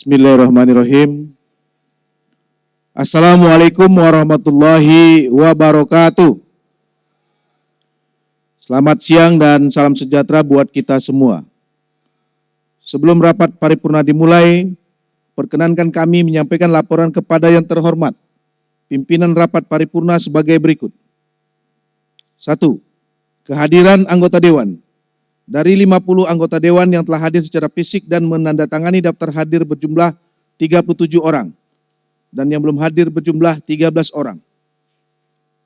Bismillahirrahmanirrahim. Assalamualaikum warahmatullahi wabarakatuh. Selamat siang dan salam sejahtera buat kita semua. Sebelum rapat paripurna dimulai, perkenankan kami menyampaikan laporan kepada yang terhormat pimpinan rapat paripurna sebagai berikut. 1. Kehadiran anggota Dewan. Dari 50 anggota Dewan yang telah hadir secara fisik dan menandatangani daftar hadir berjumlah 37 orang dan yang belum hadir berjumlah 13 orang.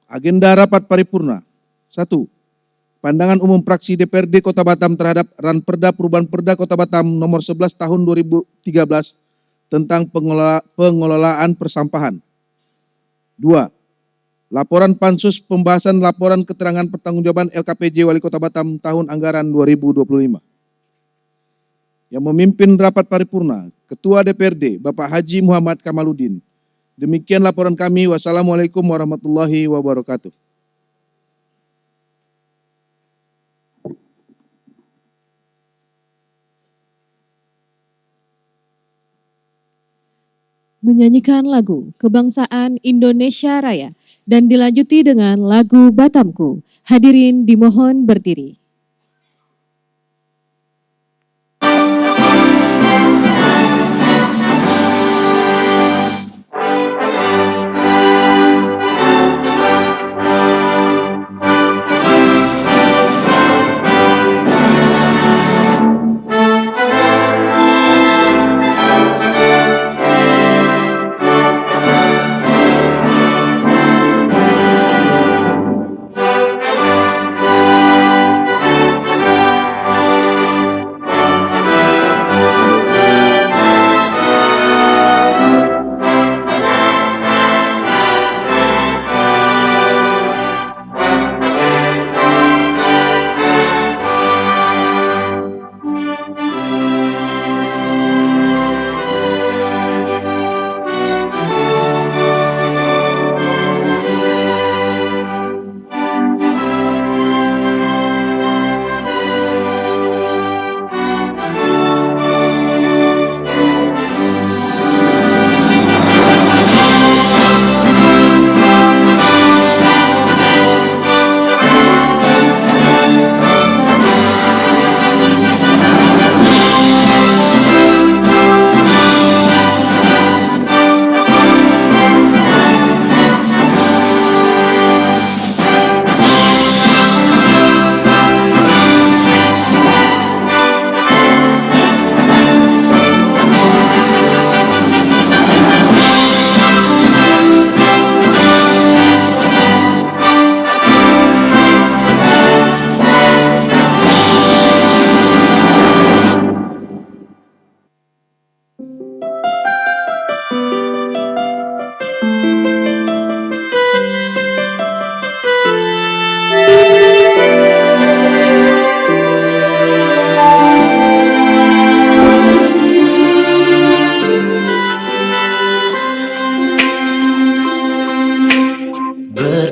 Agenda rapat paripurna. 1. Pandangan umum fraksi DPRD Kota Batam terhadap Ranperda Perubahan Perda Kota Batam nomor 11 tahun 2013 tentang pengelolaan persampahan. 2. Laporan Pansus pembahasan laporan keterangan pertanggungjawaban LKPJ Wali Kota Batam tahun anggaran 2025. Yang memimpin rapat paripurna, Ketua DPRD Bapak Haji Muhammad Kamaludin. Demikian laporan kami. Wassalamualaikum warahmatullahi wabarakatuh. Menyanyikan lagu Kebangsaan Indonesia Raya dan dilanjuti dengan lagu Batamku. Hadirin dimohon berdiri.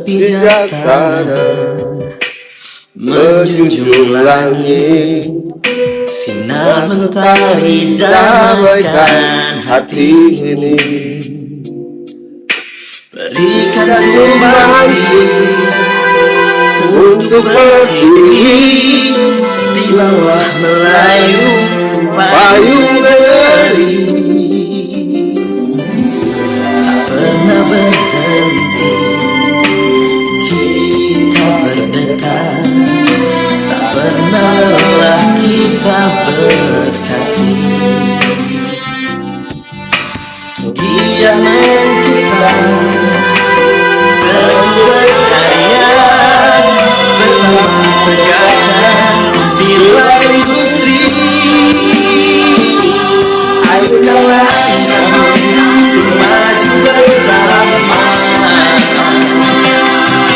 Bijaksana menjunjung langit, sinar mentari damaikan hati ini. Berikan sumbangsi untuk berdiri di bawah Melayu payung negeri. Tak pernah berhenti kita berdekat, tak pernah lelah kita berkasih. Dia mencipta berkarya bersama tegakkan bila industri. Ayolah maju bersama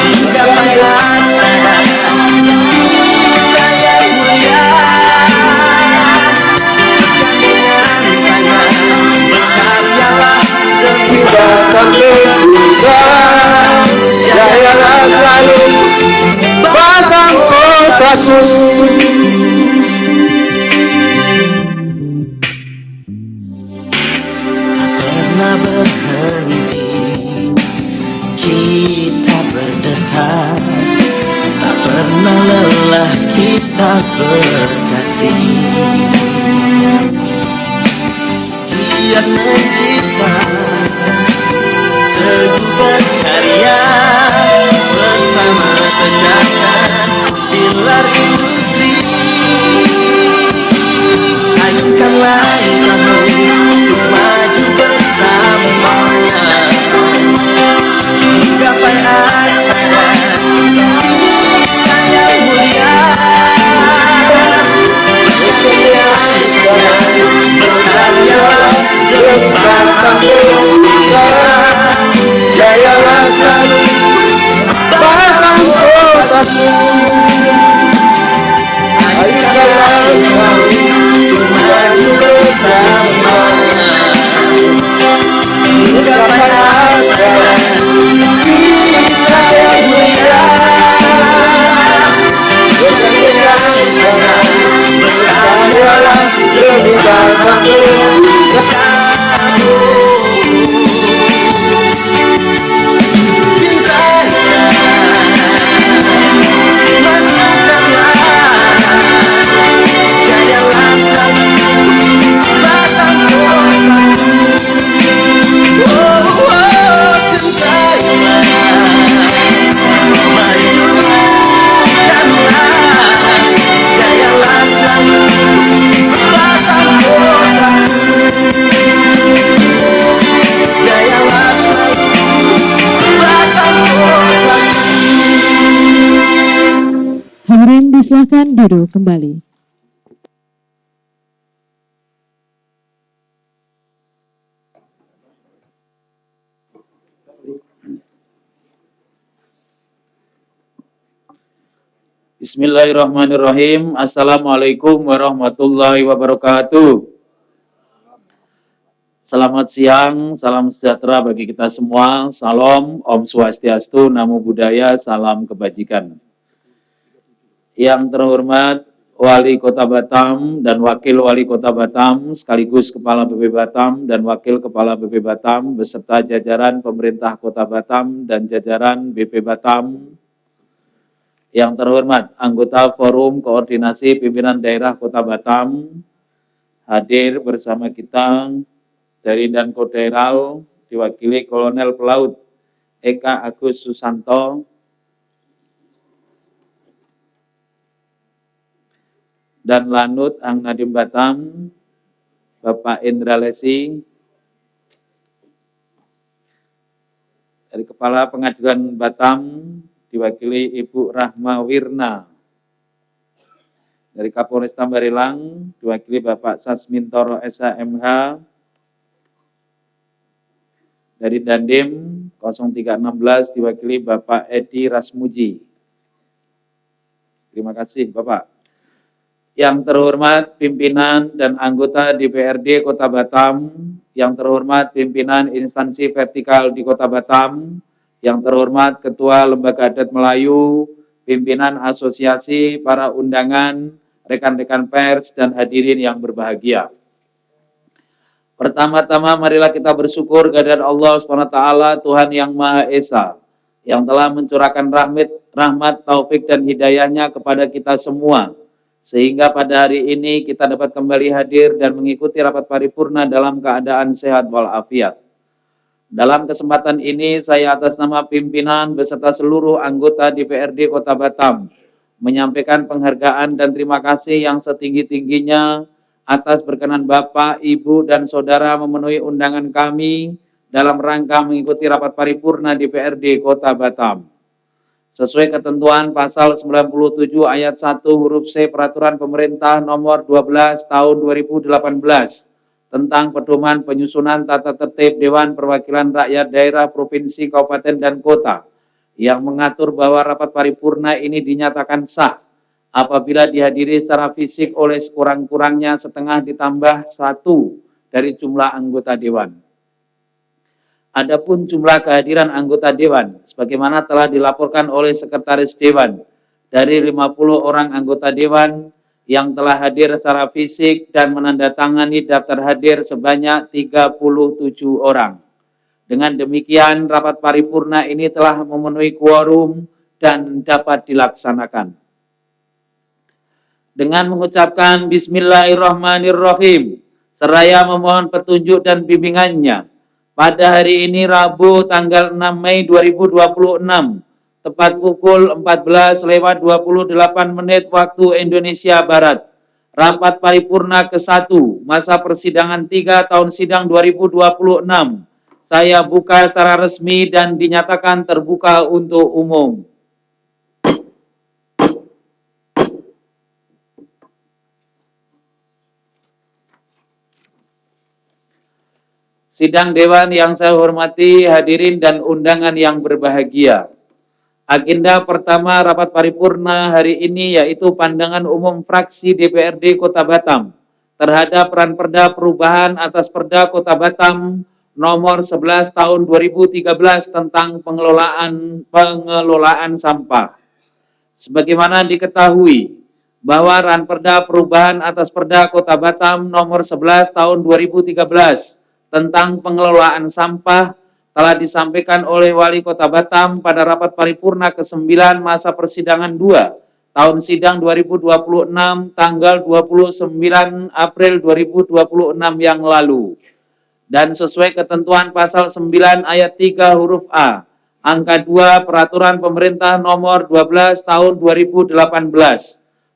hingga pada kita yang mulia. Berkaryalah demi Batam Nusa, jayalah selalu Batam kotaku. tak berkasih. Giat mencipta, teguh berkarya, bersama tegakkan pilar industri. Ayunkanlah langkahmu untuk maju bersamanya, menggapai akhirat kita yang mulia. Berkaryalah demi bangsa kita, jayalah selalu barang kotaku. Ayunkanlah langkahmu untuk maju bersamanya, menggapai akhirat kita yang mulia. Berkaryalah demi bangsa kita. Hadirin disilakan duduk kembali. Bismillahirrahmanirrahim. Assalamualaikum warahmatullahi wabarakatuh. Selamat siang, salam sejahtera bagi kita semua. Salam, Om Swastiastu, Namo Buddhaya, salam kebajikan. Yang terhormat Wali Kota Batam dan Wakil Wali Kota Batam, sekaligus Kepala BP Batam dan Wakil Kepala BP Batam, beserta jajaran pemerintah Kota Batam dan jajaran BP Batam. Yang terhormat anggota Forum Koordinasi Pimpinan Daerah Kota Batam, hadir bersama kita dari Dankoderal, diwakili Kolonel Pelaut Eka Agus Susanto, dan Lanut Ang Nadim Batam, Bapak Indra Lesi, dari Kepala Pengadilan Batam, diwakili Ibu Rahma Wirna, dari Kapolresta Barelang, diwakili Bapak Sasmintoro SHMH, dari Dandim 0316, diwakili Bapak Edi Rasmuji. Terima kasih Bapak. Yang terhormat pimpinan dan anggota DPRD Kota Batam, yang terhormat pimpinan instansi vertikal di Kota Batam, yang terhormat Ketua Lembaga Adat Melayu, pimpinan asosiasi, para undangan, rekan-rekan pers, dan hadirin yang berbahagia. Pertama-tama marilah kita bersyukur kehadirat Allah SWT, Tuhan yang Maha Esa, yang telah mencurahkan rahmat, taufik, dan hidayahnya kepada kita semua, sehingga pada hari ini kita dapat kembali hadir dan mengikuti rapat paripurna dalam keadaan sehat walafiat. Dalam kesempatan ini, saya atas nama pimpinan beserta seluruh anggota DPRD Kota Batam menyampaikan penghargaan dan terima kasih yang setinggi-tingginya atas berkenan Bapak, Ibu, dan Saudara memenuhi undangan kami dalam rangka mengikuti rapat paripurna DPRD Kota Batam. Sesuai ketentuan pasal 97 ayat 1 huruf C Peraturan Pemerintah nomor 12 tahun 2018 tentang pedoman penyusunan tata tertib Dewan Perwakilan Rakyat Daerah Provinsi, Kabupaten, dan Kota yang mengatur bahwa rapat paripurna ini dinyatakan sah apabila dihadiri secara fisik oleh sekurang-kurangnya setengah ditambah 1 dari jumlah anggota Dewan. Adapun jumlah kehadiran anggota Dewan, sebagaimana telah dilaporkan oleh Sekretaris Dewan, dari 50 orang anggota Dewan yang telah hadir secara fisik dan menandatangani daftar hadir sebanyak 37 orang. Dengan demikian, rapat paripurna ini telah memenuhi quorum dan dapat dilaksanakan. dengan mengucapkan Bismillahirrahmanirrahim, seraya memohon petunjuk dan bimbingannya. Pada hari ini Rabu tanggal 6 Mei 2026, tepat pukul 14:28 waktu Indonesia Barat, rapat paripurna ke-1 masa persidangan 3 tahun sidang 2026 saya buka secara resmi dan dinyatakan terbuka untuk umum. Sidang Dewan yang saya hormati, hadirin dan undangan yang berbahagia. Agenda pertama rapat paripurna hari ini yaitu pandangan umum fraksi DPRD Kota Batam terhadap Ranperda Perubahan atas Perda Kota Batam nomor 11 tahun 2013 tentang pengelolaan sampah. Sebagaimana diketahui bahwa Ranperda Perubahan atas Perda Kota Batam nomor 11 tahun 2013 tentang pengelolaan sampah telah disampaikan oleh Wali Kota Batam pada rapat paripurna ke-9 masa persidangan 2 tahun sidang 2026 tanggal 29 April 2026 yang lalu. Dan sesuai ketentuan pasal 9 ayat 3 huruf A, angka 2 Peraturan Pemerintah nomor 12 tahun 2018.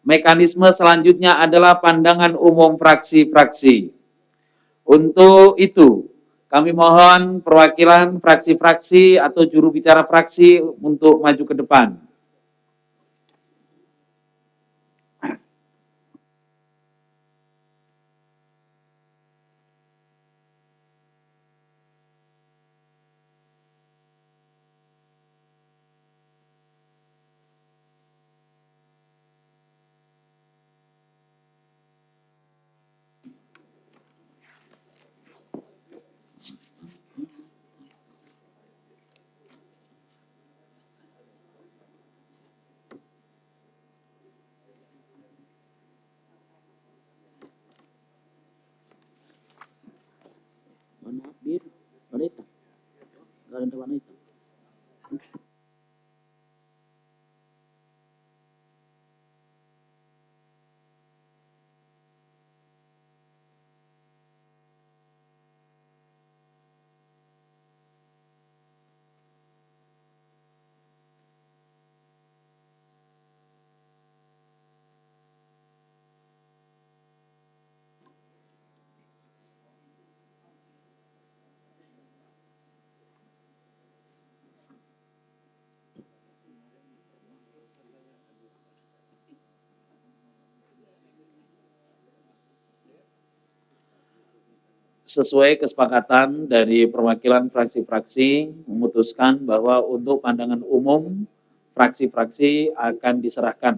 Mekanisme selanjutnya adalah pandangan umum fraksi-fraksi. Untuk itu, kami mohon perwakilan fraksi-fraksi atau juru bicara fraksi untuk maju ke depan. Warna biru, warna hitam. Gak ada warna hitam. Sesuai kesepakatan dari perwakilan fraksi-fraksi memutuskan bahwa untuk pandangan umum fraksi-fraksi akan diserahkan.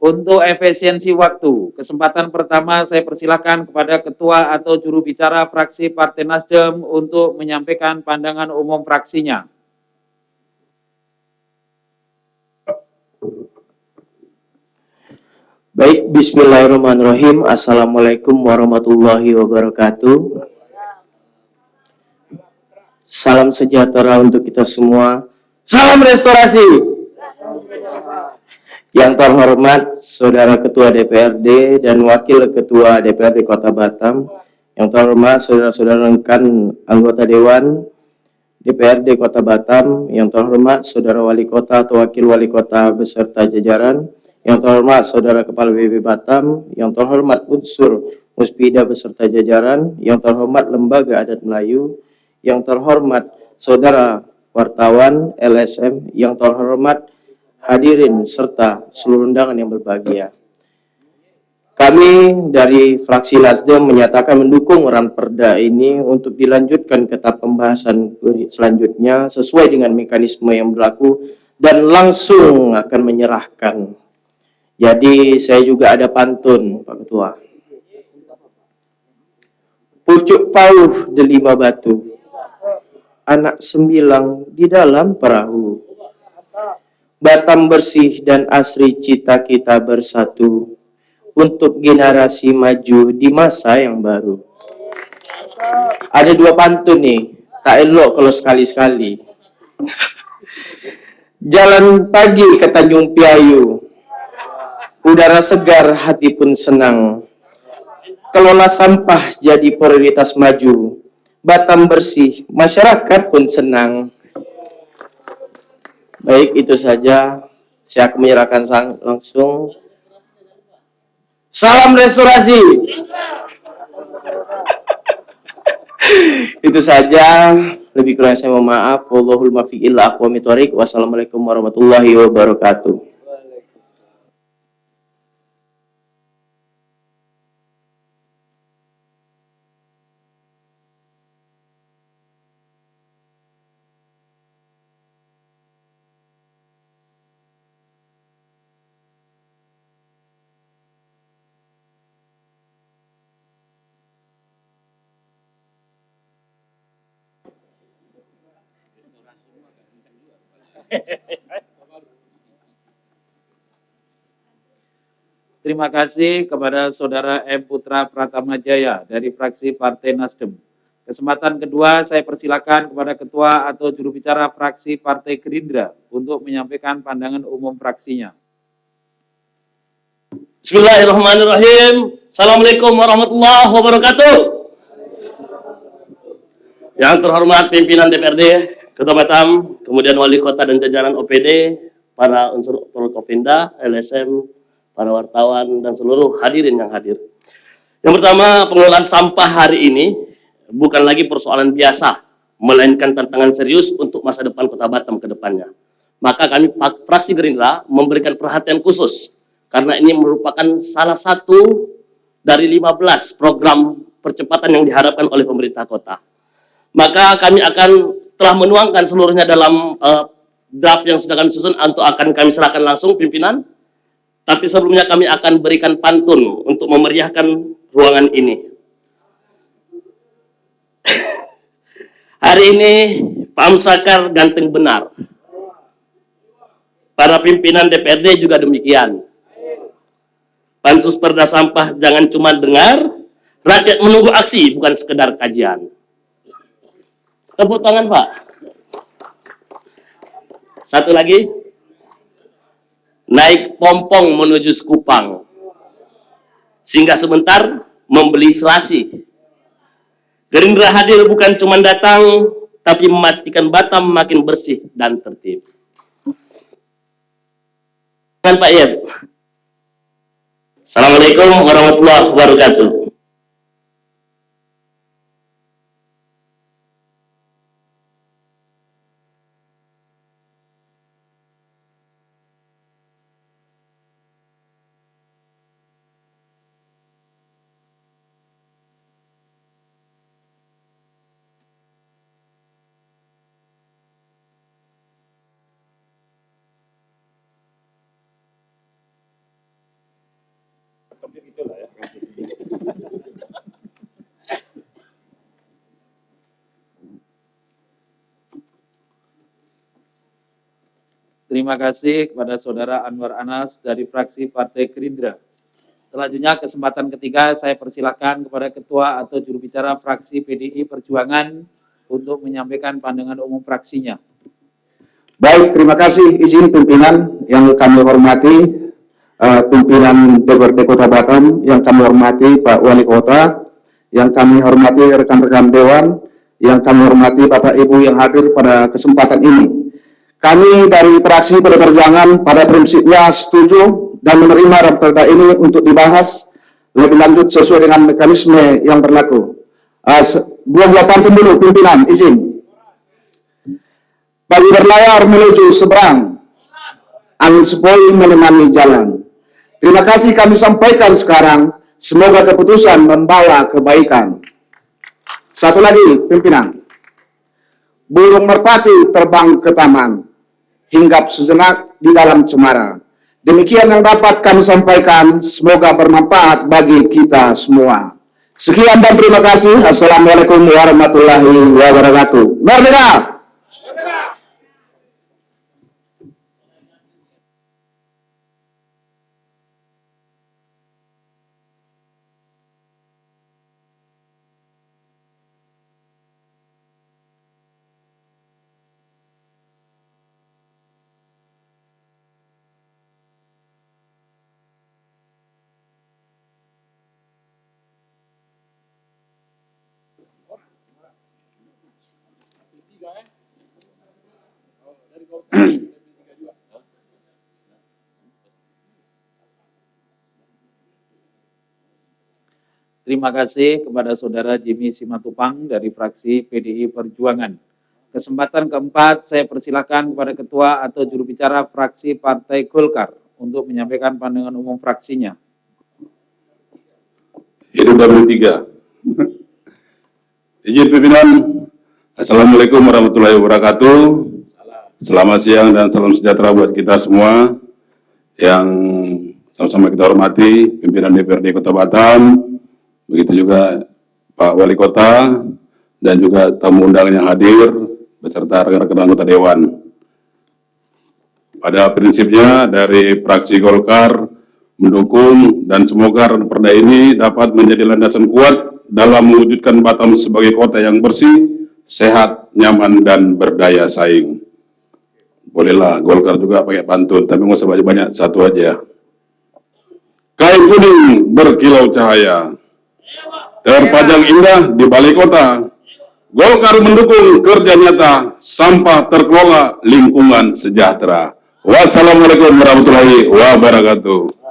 Untuk efisiensi waktu, kesempatan pertama saya persilakan kepada ketua atau juru bicara fraksi Partai Nasdem untuk menyampaikan pandangan umum fraksinya. Baik, bismillahirrahmanirrahim. Assalamualaikum warahmatullahi wabarakatuh. Salam sejahtera untuk kita semua. Salam restorasi. Yang terhormat Saudara Ketua DPRD dan Wakil Ketua DPRD Kota Batam. Yang terhormat saudara-saudara rekan anggota Dewan DPRD Kota Batam. Yang terhormat Saudara Wali Kota atau Wakil Wali Kota beserta jajaran. Yang terhormat Saudara Kepala BB Batam, yang terhormat unsur Muspida beserta jajaran, yang terhormat Lembaga Adat Melayu, yang terhormat Saudara wartawan LSM, yang terhormat hadirin serta seluruh undangan yang berbahagia. Kami dari fraksi Nasdem menyatakan mendukung Ranperda ini untuk dilanjutkan ke tahap pembahasan selanjutnya sesuai dengan mekanisme yang berlaku dan langsung akan menyerahkan. Jadi saya juga ada pantun, Pak Ketua. Pucuk pauh delima batu, anak sembilang di dalam perahu. Batam bersih dan asri cita kita bersatu untuk generasi maju di masa yang baru. Ada dua pantun nih, tak elok kalau sekali-sekali. Jalan pagi ke Tanjung Piayu, Udara segar, hati pun senang. Kelola sampah jadi prioritas maju. Batam bersih, masyarakat pun senang. Baik, itu saja. Saya akan menyerahkan langsung. Salam restorasi. Itu saja. Lebih kurang saya mohon maaf. Wallahul muwaffiq ila aqwamit thoriq. Wassalamualaikum warahmatullahi wabarakatuh. Terima kasih kepada Saudara M. Putra Pratamajaya dari fraksi Partai Nasdem. Kesempatan kedua saya persilakan kepada Ketua atau juru bicara fraksi Partai Gerindra untuk menyampaikan pandangan umum fraksinya. Bismillahirrahmanirrahim. Assalamualaikum warahmatullahi wabarakatuh. Yang terhormat pimpinan DPRD, Ketua Batam, kemudian Wali Kota dan jajaran OPD, para unsur Forkopimda, LSM, para wartawan, dan seluruh hadirin yang hadir. Yang pertama, pengelolaan sampah hari ini bukan lagi persoalan biasa, melainkan tantangan serius untuk masa depan Kota Batam ke depannya. Maka kami fraksi Gerindra memberikan perhatian khusus, karena ini merupakan salah satu dari 15 program percepatan yang diharapkan oleh pemerintah kota. Maka kami telah menuangkan seluruhnya dalam draft yang sudah kami susun, untuk akan kami serahkan langsung pimpinan. Tapi sebelumnya kami akan berikan pantun untuk memeriahkan ruangan ini. Hari ini Pak Sakar ganteng benar. Para pimpinan DPRD juga demikian. Pansus Perda Sampah jangan cuma dengar, rakyat menunggu aksi, bukan sekedar kajian. Tepuk tangan, Pak. Satu lagi. Naik pompong menuju Sekupang. Singgah sebentar, membeli selasi. Gerindra hadir bukan cuma datang, tapi memastikan Batam makin bersih dan tertib. Dengan Pak Yeb. Assalamualaikum warahmatullahi wabarakatuh. Terima kasih kepada Saudara Anwar Anas dari fraksi Partai Gerindra. Selanjutnya kesempatan ketiga saya persilakan kepada Ketua atau juru bicara fraksi PDI Perjuangan untuk menyampaikan pandangan umum fraksinya. Baik, terima kasih izin pimpinan yang kami hormati, pimpinan DPRD Kota Batam, yang kami hormati Pak Wali Kota, yang kami hormati rekan-rekan Dewan, yang kami hormati Bapak Ibu yang hadir pada kesempatan ini. Kami dari fraksi Pdi Perjuangan pada prinsipnya setuju dan menerima Raperda ini untuk dibahas lebih lanjut sesuai dengan mekanisme yang berlaku. Buah pantun dulu pimpinan, izin. Bagi berlayar menuju seberang, angin sepoi menemani jalan. Terima kasih kami sampaikan sekarang, semoga keputusan membawa kebaikan. Satu lagi pimpinan. Burung merpati terbang ke taman, hinggap sejenak di dalam cemara. Demikian yang dapat kami sampaikan, semoga bermanfaat bagi kita semua. Sekian dan terima kasih. Assalamualaikum warahmatullahi wabarakatuh. Merdeka! Terima kasih kepada Saudara Jimmy Simatupang dari fraksi PDI Perjuangan. Kesempatan keempat, saya persilakan kepada Ketua atau juru bicara fraksi Partai Golkar untuk menyampaikan pandangan umum fraksinya. Hidup W3. Izin pimpinan, Assalamualaikum warahmatullahi wabarakatuh. Selamat siang dan salam sejahtera buat kita semua yang sama-sama kita hormati, pimpinan DPRD Kota Batam, begitu juga Pak Wali Kota, dan juga tamu undangan yang hadir, beserta rekan-rekan anggota Dewan. Pada prinsipnya dari fraksi Golkar mendukung dan semoga perda ini dapat menjadi landasan kuat dalam mewujudkan Batam sebagai kota yang bersih, sehat, nyaman, dan berdaya saing. Bolehlah Golkar juga pakai pantun, tapi nggak usah banyak-banyak, satu aja. Kain kuning berkilau cahaya, terpajang indah di balai kota. Golkar mendukung kerja nyata, sampah terkelola, lingkungan sejahtera. Wassalamualaikum warahmatullahi wabarakatuh.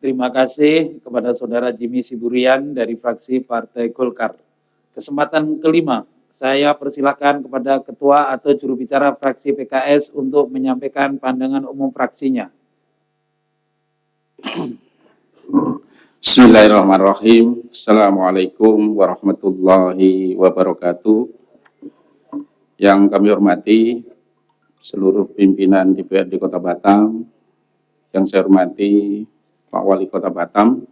Terima kasih kepada Saudara Jimmy Siburian dari fraksi Partai Golkar. Kesempatan kelima, saya persilakan kepada Ketua atau juru bicara fraksi PKS untuk menyampaikan pandangan umum fraksinya. Bismillahirrahmanirrahim. Assalamualaikum warahmatullahi wabarakatuh. Yang kami hormati seluruh pimpinan DPRD Kota Batam, yang saya hormati Pak Wali Kota Batam,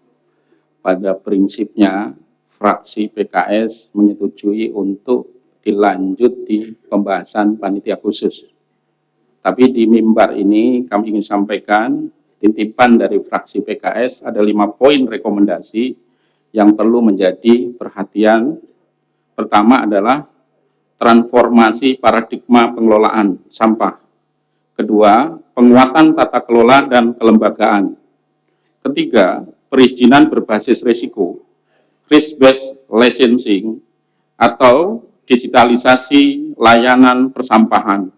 pada prinsipnya fraksi PKS menyetujui untuk dilanjut di pembahasan panitia khusus. Tapi di mimbar ini kami ingin sampaikan titipan dari fraksi PKS ada 5 poin rekomendasi yang perlu menjadi perhatian. Pertama adalah transformasi paradigma pengelolaan sampah. Kedua, penguatan tata kelola dan kelembagaan. Ketiga, perizinan berbasis risiko, risk-based licensing, atau digitalisasi layanan persampahan,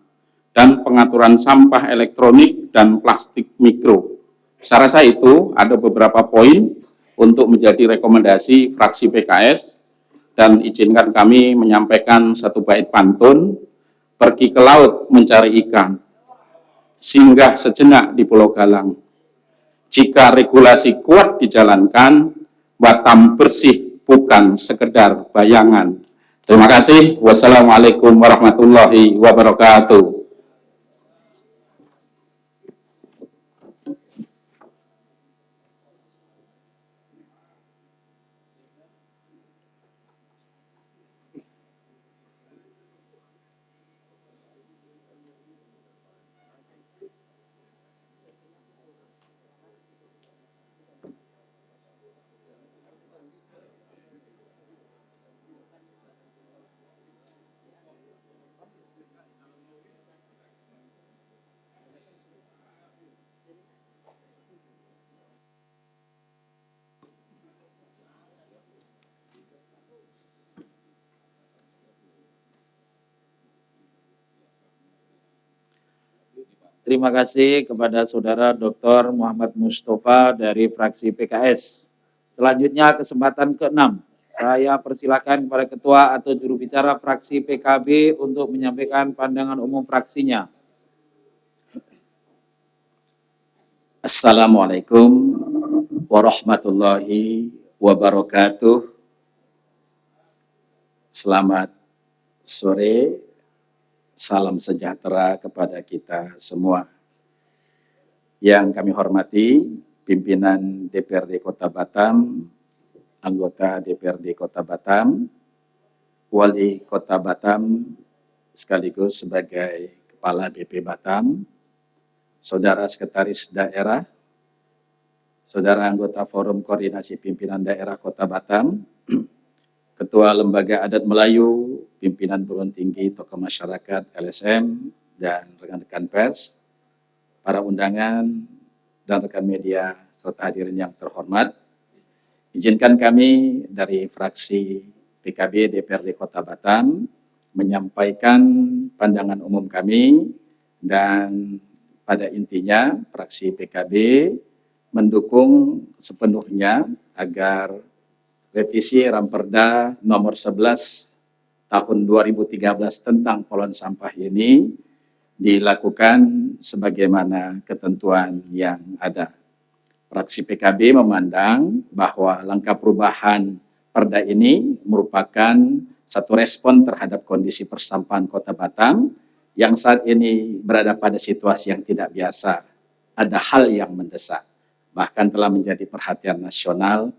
dan pengaturan sampah elektronik dan plastik mikro. Saya rasa itu ada beberapa poin untuk menjadi rekomendasi fraksi PKS, dan izinkan kami menyampaikan satu bait pantun, pergi ke laut mencari ikan, singgah sejenak di Pulau Galang. Jika regulasi kuat dijalankan, Batam bersih bukan sekedar bayangan. Terima kasih. Wassalamualaikum warahmatullahi wabarakatuh. Terima kasih kepada Saudara Dr. Muhammad Mustafa dari fraksi PKS. Selanjutnya kesempatan ke-6. Saya persilakan kepada Ketua atau juru bicara fraksi PKB untuk menyampaikan pandangan umum fraksinya. Assalamualaikum warahmatullahi wabarakatuh. Selamat sore, salam sejahtera kepada kita semua. Yang kami hormati pimpinan DPRD Kota Batam, anggota DPRD Kota Batam, Wali Kota Batam sekaligus sebagai Kepala BP Batam, Saudara Sekretaris Daerah, Saudara anggota Forum Koordinasi Pimpinan Daerah Kota Batam, Ketua Lembaga Adat Melayu, pimpinan perguruan tinggi, tokoh masyarakat, LSM, dan rekan-rekan pers, para undangan, dan rekan media, serta hadirin yang terhormat. Izinkan kami dari fraksi PKB DPRD Kota Batam menyampaikan pandangan umum kami, dan pada intinya fraksi PKB mendukung sepenuhnya agar revisi Ramperda nomor 11 tahun 2013 tentang pengolahan sampah ini dilakukan sebagaimana ketentuan yang ada. Fraksi PKB memandang bahwa langkah perubahan Perda ini merupakan satu respon terhadap kondisi persampahan Kota Batam yang saat ini berada pada situasi yang tidak biasa. Ada hal yang mendesak, bahkan telah menjadi perhatian nasional.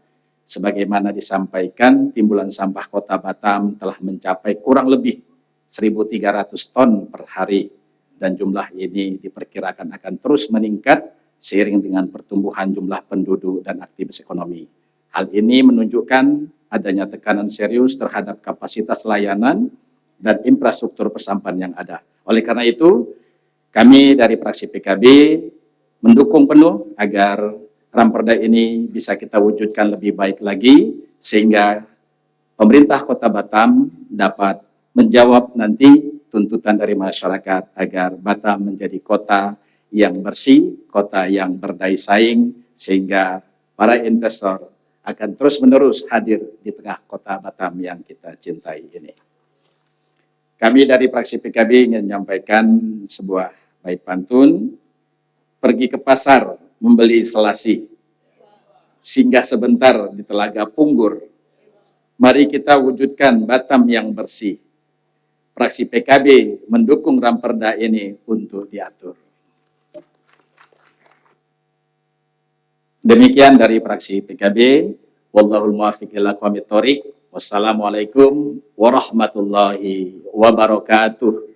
Sebagaimana disampaikan, timbulan sampah Kota Batam telah mencapai kurang lebih 1.300 ton per hari, dan jumlah ini diperkirakan akan terus meningkat seiring dengan pertumbuhan jumlah penduduk dan aktivitas ekonomi. Hal ini menunjukkan adanya tekanan serius terhadap kapasitas layanan dan infrastruktur persampahan yang ada. Oleh karena itu, kami dari fraksi PKB mendukung penuh agar Ramperda ini bisa kita wujudkan lebih baik lagi, sehingga pemerintah Kota Batam dapat menjawab nanti tuntutan dari masyarakat agar Batam menjadi kota yang bersih, kota yang berdaya saing, sehingga para investor akan terus-menerus hadir di tengah Kota Batam yang kita cintai ini. Kami dari fraksi PKB ingin menyampaikan sebuah bait pantun, pergi ke pasar membeli selasi, singgah sebentar di Telaga Punggur. Mari kita wujudkan Batam yang bersih. Fraksi PKB mendukung Ramperda ini untuk diatur. Demikian dari fraksi PKB. Wallahul muwaffiq ila aqwamit thoriq. Wassalamualaikum warahmatullahi wabarakatuh.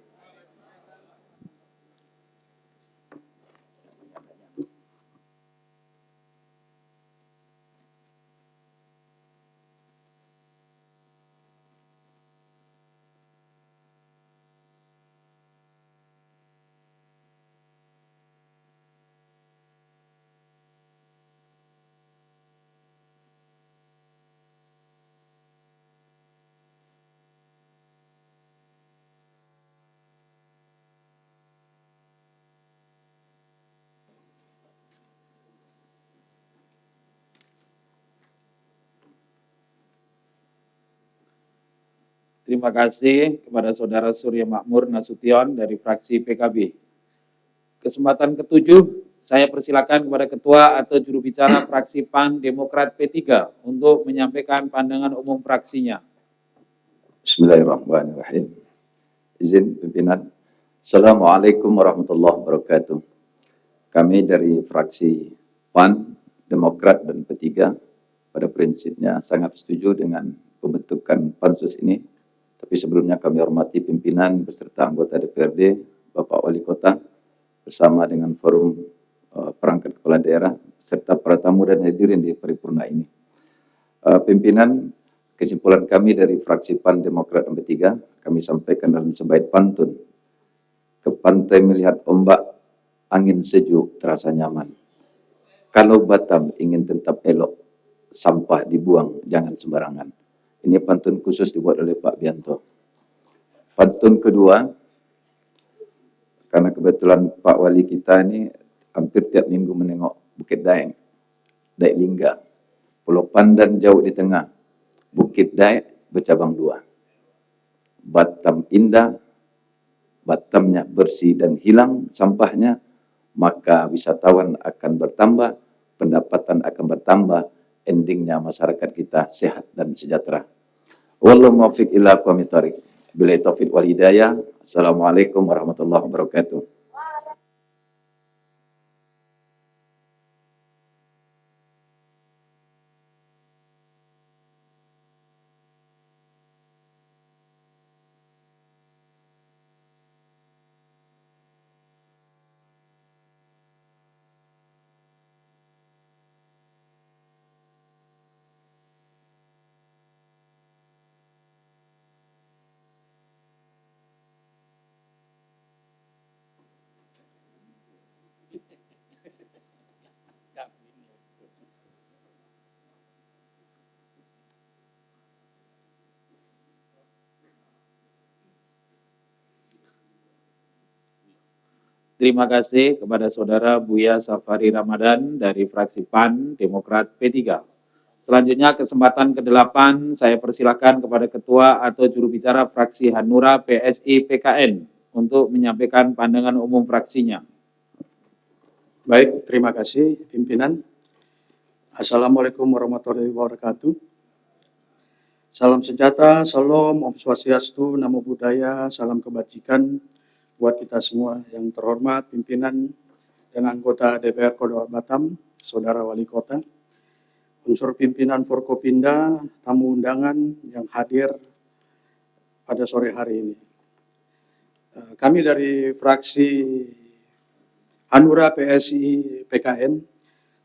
Terima kasih kepada Saudara Surya Makmur Nasution dari fraksi PKB. Kesempatan ketujuh, saya persilakan kepada Ketua atau juru bicara fraksi PAN Demokrat P3 untuk menyampaikan pandangan umum fraksinya. Bismillahirrahmanirrahim. Izin pimpinan. Assalamualaikum warahmatullahi wabarakatuh. Kami dari fraksi PAN, Demokrat, dan P3 pada prinsipnya sangat setuju dengan pembentukan pansus ini. Tapi sebelumnya kami hormati pimpinan beserta anggota DPRD, Bapak Wali Kota, bersama dengan forum perangkat kepala daerah, serta para tamu dan hadirin di paripurna ini. Pimpinan, kesimpulan kami dari fraksi PAN Demokrat P3, kami sampaikan dalam sebaik pantun. Ke pantai melihat ombak, angin sejuk terasa nyaman. Kalau Batam ingin tetap elok, sampah dibuang jangan sembarangan. Ini pantun khusus dibuat oleh Pak Bianto. Pantun kedua, karena kebetulan Pak Wali kita ini hampir tiap minggu menengok Bukit Daeng, Daik Lingga, Pulau Pandan jauh di tengah, Bukit Daek bercabang dua. Batam indah, Batamnya bersih dan hilang sampahnya, maka wisatawan akan bertambah, pendapatan akan bertambah, endingnya masyarakat kita sehat dan sejahtera. Wallahu muwaffiq ila aqwamit thoriq. Billahi taufiq wal hidayah. Assalamualaikum warahmatullahi wabarakatuh. Terima kasih kepada Saudara Buya Safari Ramadan dari fraksi PAN Demokrat P3. Selanjutnya kesempatan ke-8 saya persilakan kepada Ketua atau juru bicara fraksi Hanura PSI PKN untuk menyampaikan pandangan umum fraksinya. Baik, terima kasih pimpinan. Assalamualaikum warahmatullahi wabarakatuh. Salam sejahtera, salam, Om Swastiastu, Namo Buddhaya, salam kebajikan buat kita semua. Yang terhormat pimpinan dan anggota DPR Kota Batam, Saudara Wali Kota, unsur pimpinan Forkopinda, tamu undangan yang hadir pada sore hari ini. Kami dari fraksi Hanura PSI PKN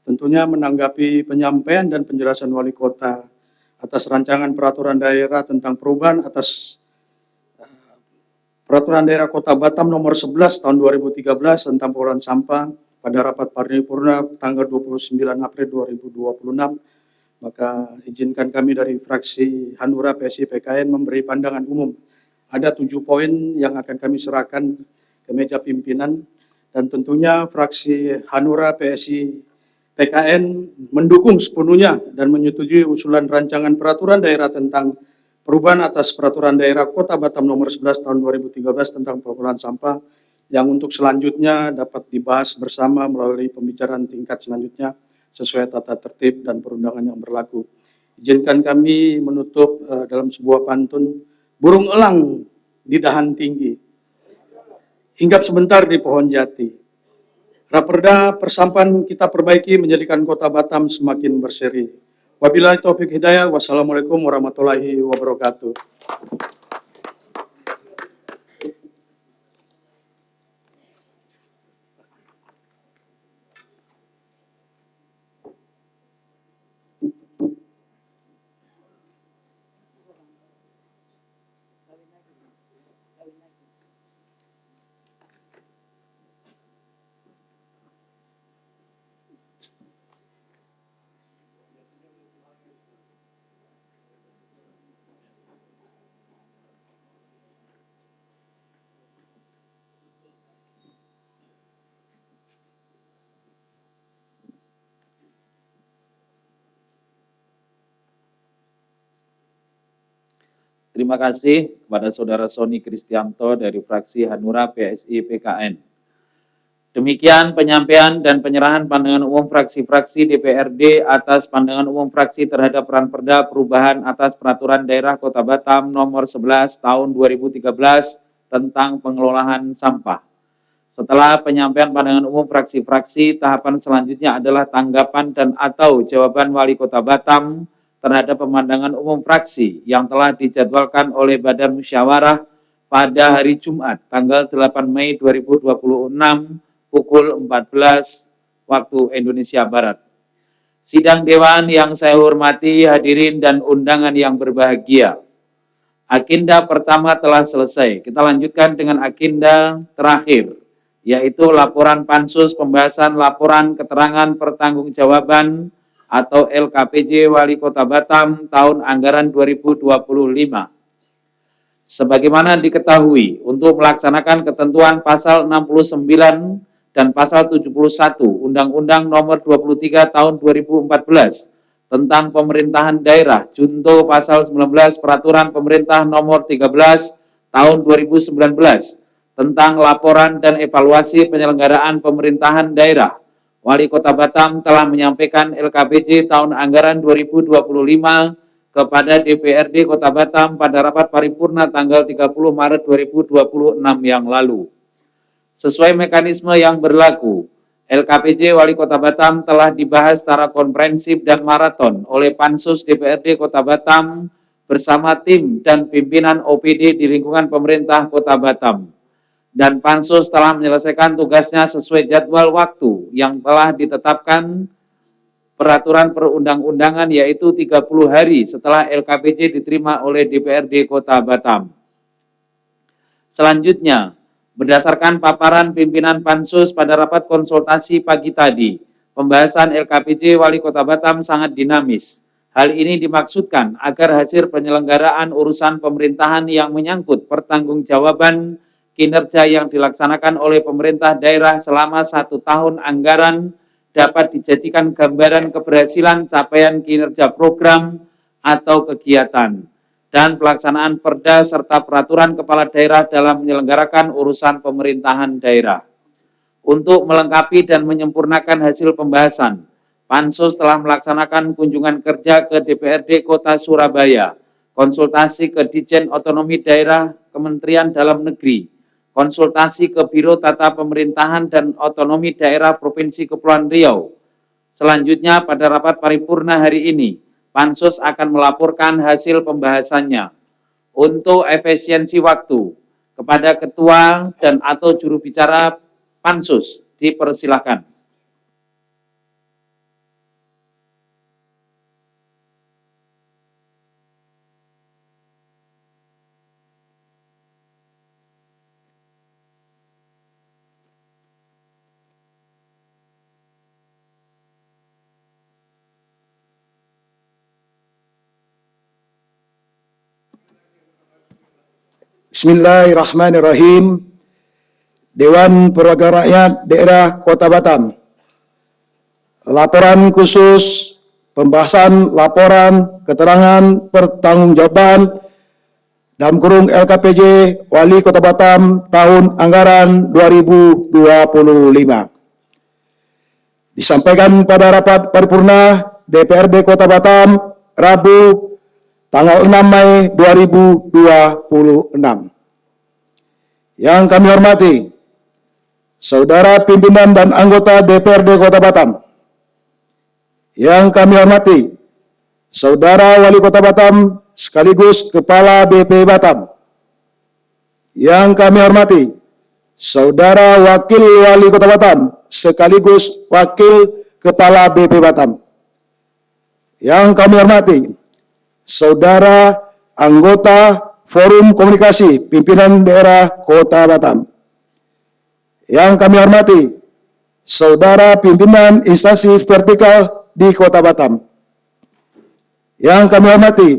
tentunya menanggapi penyampaian dan penjelasan Wali Kota atas rancangan peraturan daerah tentang perubahan atas Peraturan Daerah Kota Batam nomor 11 tahun 2013 tentang pengelolaan sampah pada rapat paripurna tanggal 29 April 2026, maka izinkan kami dari fraksi Hanura PSI PKN memberi pandangan umum. Ada 7 poin yang akan kami serahkan ke meja pimpinan, dan tentunya fraksi Hanura PSI PKN mendukung sepenuhnya dan menyetujui usulan rancangan peraturan daerah tentang perubahan atas Peraturan Daerah Kota Batam nomor 11 tahun 2013 tentang pengelolaan sampah yang untuk selanjutnya dapat dibahas bersama melalui pembicaraan tingkat selanjutnya sesuai tata tertib dan perundangan yang berlaku. Izinkan kami menutup dalam sebuah pantun, burung elang di dahan tinggi, hinggap sebentar di pohon jati. Raperda persampahan kita perbaiki menjadikan Kota Batam semakin berseri. Wabillahi taufiq hidayah. Wassalamualaikum warahmatullahi wabarakatuh. Terima kasih kepada Saudara Sony Kristianto dari fraksi Hanura PSI PKN. Demikian penyampaian dan penyerahan pandangan umum fraksi-fraksi DPRD atas pandangan umum fraksi terhadap Ranperda perubahan atas Peraturan Daerah Kota Batam nomor 11 tahun 2013 tentang pengelolaan sampah. Setelah penyampaian pandangan umum fraksi-fraksi, tahapan selanjutnya adalah tanggapan dan atau jawaban Wali Kota Batam terhadap pemandangan umum fraksi yang telah dijadwalkan oleh Badan Musyawarah pada hari Jumat tanggal 8 Mei 2026 pukul 14 waktu Indonesia Barat. Sidang Dewan yang saya hormati, hadirin dan undangan yang berbahagia. Agenda pertama telah selesai. Kita lanjutkan dengan agenda terakhir, yaitu laporan Pansus pembahasan laporan keterangan pertanggungjawaban atau LKPJ Wali Kota Batam tahun anggaran 2025. Sebagaimana diketahui, untuk melaksanakan ketentuan pasal 69 dan pasal 71 Undang-Undang Nomor 23 Tahun 2014 tentang Pemerintahan Daerah, junto pasal 19 Peraturan Pemerintah Nomor 13 Tahun 2019 tentang laporan dan evaluasi penyelenggaraan pemerintahan daerah, Wali Kota Batam telah menyampaikan LKPJ tahun anggaran 2025 kepada DPRD Kota Batam pada rapat paripurna tanggal 30 Maret 2026 yang lalu. Sesuai mekanisme yang berlaku, LKPJ Wali Kota Batam telah dibahas secara komprehensif dan maraton oleh Pansus DPRD Kota Batam bersama tim dan pimpinan OPD di lingkungan pemerintah Kota Batam. Dan Pansus telah menyelesaikan tugasnya sesuai jadwal waktu yang telah ditetapkan peraturan perundang-undangan, yaitu 30 hari setelah LKPJ diterima oleh DPRD Kota Batam. Selanjutnya, berdasarkan paparan pimpinan Pansus pada rapat konsultasi pagi tadi, pembahasan LKPJ Wali Kota Batam sangat dinamis. Hal ini dimaksudkan agar hasil penyelenggaraan urusan pemerintahan yang menyangkut pertanggungjawaban kinerja yang dilaksanakan oleh pemerintah daerah selama 1 tahun anggaran dapat dijadikan gambaran keberhasilan capaian kinerja program atau kegiatan dan pelaksanaan perda serta peraturan kepala daerah dalam menyelenggarakan urusan pemerintahan daerah. Untuk melengkapi dan menyempurnakan hasil pembahasan, Pansus telah melaksanakan kunjungan kerja ke DPRD Kota Surabaya, konsultasi ke Ditjen Otonomi Daerah Kementerian Dalam Negeri, konsultasi ke Biro Tata Pemerintahan dan Otonomi Daerah Provinsi Kepulauan Riau. Selanjutnya pada rapat paripurna hari ini, Pansus akan melaporkan hasil pembahasannya. Untuk efisiensi waktu, kepada Ketua dan atau juru bicara Pansus dipersilakan. Bismillahirrahmanirrahim. Dewan Perwakilan Rakyat Daerah Kota Batam. Laporan khusus pembahasan laporan keterangan pertanggungjawaban dalam kurung LKPJ Wali Kota Batam tahun anggaran 2025. Disampaikan pada rapat paripurna DPRD Kota Batam Rabu tanggal 6 Mei 2026. Yang kami hormati saudara pimpinan dan anggota DPRD Kota Batam. Yang kami hormati saudara Wali Kota Batam sekaligus Kepala BP Batam. Yang kami hormati saudara Wakil Wali Kota Batam sekaligus Wakil Kepala BP Batam. Yang kami hormati saudara anggota Forum Komunikasi Pimpinan Daerah Kota Batam. Yang kami hormati saudara pimpinan instansi vertikal di Kota Batam. Yang kami hormati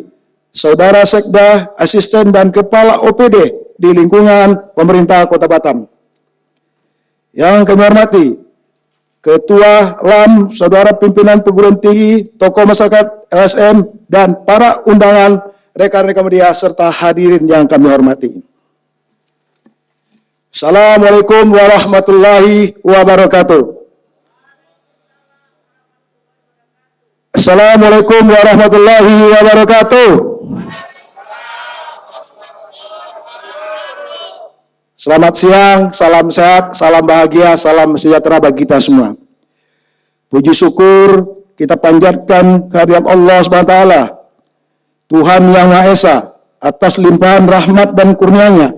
saudara sekda, asisten dan kepala OPD di lingkungan pemerintah Kota Batam. Yang kami hormati Ketua LAM, saudara pimpinan perguruan tinggi, tokoh masyarakat, LSM, dan para undangan, rekan-rekan media, serta hadirin yang kami hormati. Assalamualaikum warahmatullahi wabarakatuh. Assalamualaikum warahmatullahi wabarakatuh. Selamat siang, salam sehat, salam bahagia, salam sejahtera bagi kita semua. Puji syukur kita panjatkan kehadirat Allah SWT, Tuhan Yang Maha Esa, atas limpahan rahmat dan kurnia-Nya,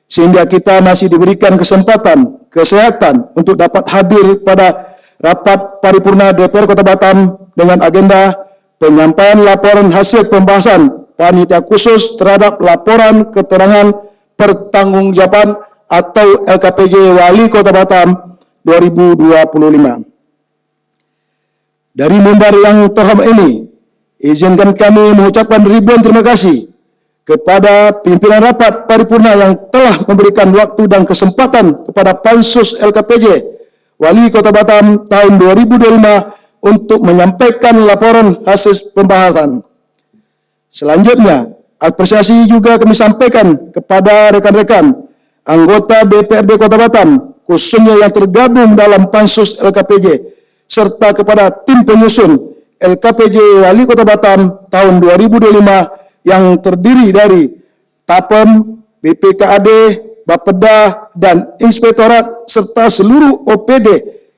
sehingga kita masih diberikan kesempatan, kesehatan untuk dapat hadir pada rapat paripurna DPR Kota Batam dengan agenda penyampaian laporan hasil pembahasan panitia khusus terhadap laporan keterangan pertanggungjawaban atau LKPJ Wali Kota Batam 2025. Dari mimbar yang terhormat ini, izinkan kami mengucapkan ribuan terima kasih kepada pimpinan rapat paripurna yang telah memberikan waktu dan kesempatan kepada Pansus LKPJ Wali Kota Batam tahun 2025 untuk menyampaikan laporan hasil pembahasan. Selanjutnya, apresiasi juga kami sampaikan kepada rekan-rekan anggota DPRD Kota Batam, khususnya yang tergabung dalam Pansus LKPJ, serta kepada tim penyusun LKPJ Wali Kota Batam tahun 2025 yang terdiri dari Tapem, BPKAD, Bapeda, dan Inspektorat serta seluruh OPD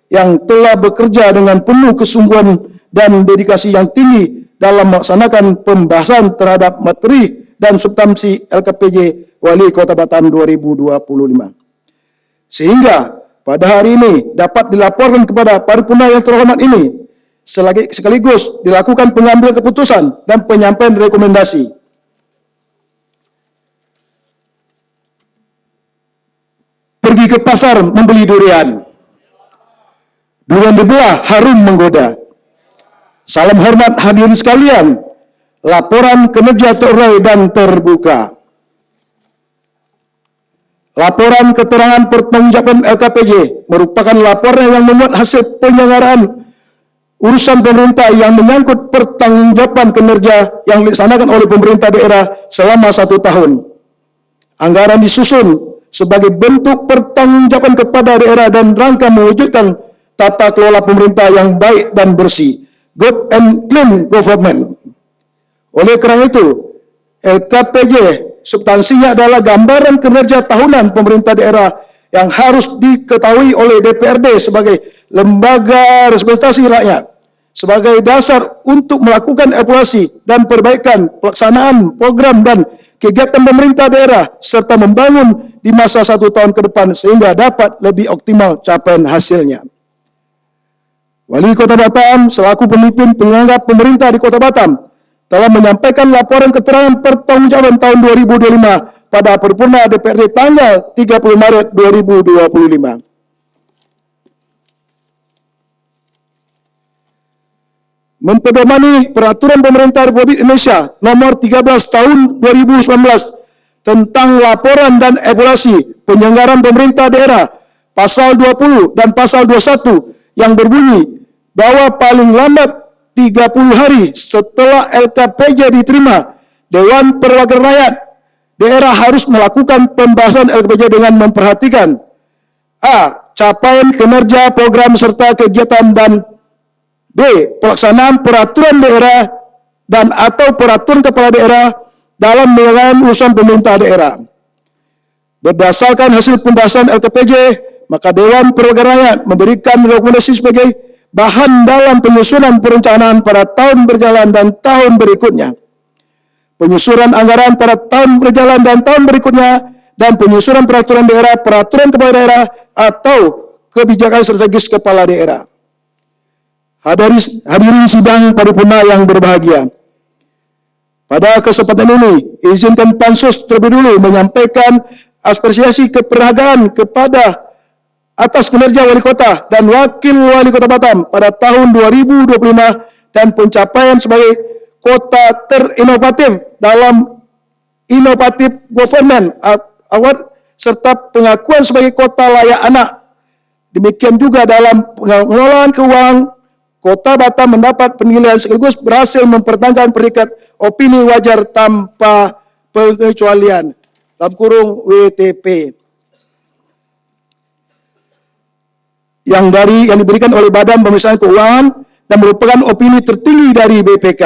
yang telah bekerja dengan penuh kesungguhan dan dedikasi yang tinggi dalam melaksanakan pembahasan terhadap materi dan substansi LKPJ Wali Kota Batam 2025. Sehingga pada hari ini dapat dilaporkan kepada paripurna yang terhormat ini sekaligus dilakukan pengambilan keputusan dan penyampaian rekomendasi. Pergi ke pasar membeli durian. Durian dibelah harum menggoda. Salam hormat hadirin sekalian. Laporan kinerja terurai dan terbuka. Laporan keterangan pertanggungjawaban LKPJ merupakan laporan yang memuat hasil penyelenggaraan urusan pemerintah yang menyangkut pertanggungjawaban kinerja yang dilaksanakan oleh pemerintah daerah selama 1 tahun. Anggaran disusun sebagai bentuk pertanggungjawaban kepada daerah dan rangka mewujudkan tata kelola pemerintah yang baik dan bersih, good and clean government. Oleh kerana itu, LKPJ substansinya adalah gambaran kinerja tahunan pemerintah daerah yang harus diketahui oleh DPRD sebagai lembaga representasi rakyat, sebagai dasar untuk melakukan evaluasi dan perbaikan pelaksanaan program dan kegiatan pemerintah daerah serta membangun di masa 1 tahun ke depan sehingga dapat lebih optimal capaian hasilnya. Wali Kota Batam selaku pemimpin penyelenggara pemerintah di Kota Batam telah menyampaikan laporan keterangan pertanggungjawaban tahun 2025 pada paripurna DPRD tanggal 30 Maret 2025. Mempedomani Peraturan Pemerintah Republik Indonesia Nomor 13 Tahun 2019 tentang laporan dan evaluasi penyelenggaraan pemerintah daerah, Pasal 20 dan Pasal 21 yang berbunyi bahwa paling lambat 30 hari setelah LKPJ diterima, Dewan Perwakilan Rakyat daerah harus melakukan pembahasan LKPJ dengan memperhatikan A. Capaian kinerja program serta kegiatan, dan B. Pelaksanaan peraturan daerah dan atau peraturan kepala daerah dalam menjalankan urusan pemerintah daerah. Berdasarkan hasil pembahasan LKPJ, maka Dewan Perwakilan Rakyat memberikan rekomendasi sebagai bahan dalam penyusunan perencanaan pada tahun berjalan dan tahun berikutnya, penyusunan anggaran pada tahun berjalan dan tahun berikutnya, dan penyusunan peraturan daerah, peraturan kepala daerah, atau kebijakan strategis kepala daerah. Hadirin sidang paripurna yang berbahagia, pada kesempatan ini izinkan Pansus terlebih dulu menyampaikan apresiasi keperhargaan kepada atas kinerja Wali Kota dan Wakil Wali Kota Batam pada tahun 2025 dan pencapaian sebagai kota terinovatif dalam Innovative Government Award serta pengakuan sebagai kota layak anak. Demikian juga dalam pengelolaan keuangan, Kota Batam mendapat penilaian sekaligus berhasil mempertahankan peringkat opini wajar tanpa pengecualian (WTP) yang diberikan oleh Badan Pemeriksaan Keuangan dan merupakan opini tertinggi dari BPK.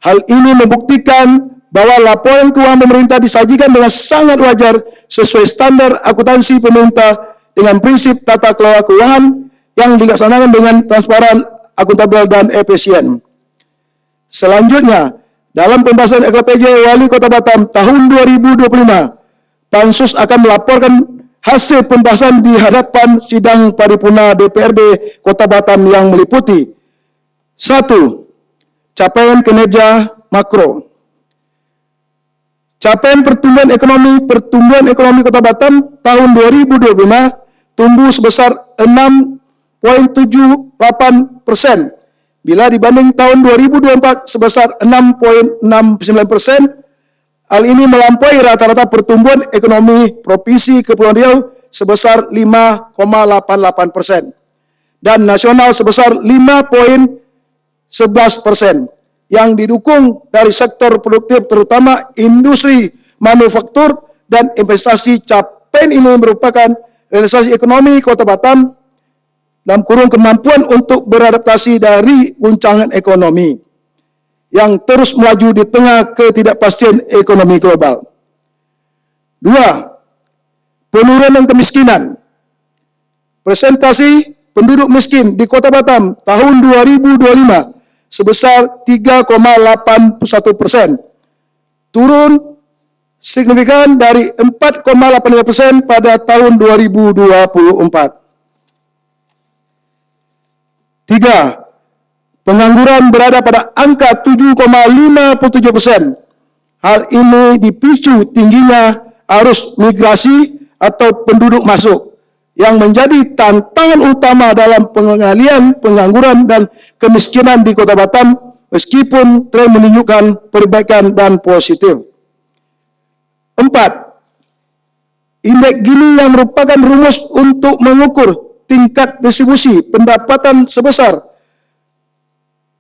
Hal ini membuktikan bahwa laporan keuangan pemerintah disajikan dengan sangat wajar sesuai standar akuntansi pemerintah dengan prinsip tata kelola keuangan yang dilaksanakan dengan transparan, akuntabel, dan efisien. Selanjutnya, dalam pembahasan LKPJ Wali Kota Batam tahun 2025, Pansus akan melaporkan hasil pembahasan di hadapan sidang paripurna DPRD Kota Batam yang meliputi 1. Capaian kinerja makro. Capaian pertumbuhan ekonomi Kota Batam tahun 2025 tumbuh sebesar 6,78% bila dibanding tahun 2024 sebesar 6,69%. Hal ini melampaui rata-rata pertumbuhan ekonomi Provinsi Kepulauan Riau sebesar 5,88% dan nasional sebesar 5,11% yang didukung dari sektor produktif terutama industri manufaktur dan investasi. Capaian ini merupakan realisasi ekonomi Kota Batam dalam kurung kemampuan untuk beradaptasi dari guncangan ekonomi yang terus melaju di tengah ketidakpastian ekonomi global. 2. Penurunan kemiskinan. Presentasi penduduk miskin di Kota Batam tahun 2025 sebesar 3,81%, turun signifikan dari 4,85% pada tahun 2024. 3. Pengangguran berada pada angka 7,57%. Hal ini dipicu tingginya arus migrasi atau penduduk masuk yang menjadi tantangan utama dalam pengendalian pengangguran dan kemiskinan di Kota Batam, meskipun tren menunjukkan perbaikan dan positif. 4. Indeks Gini yang merupakan rumus untuk mengukur tingkat distribusi pendapatan sebesar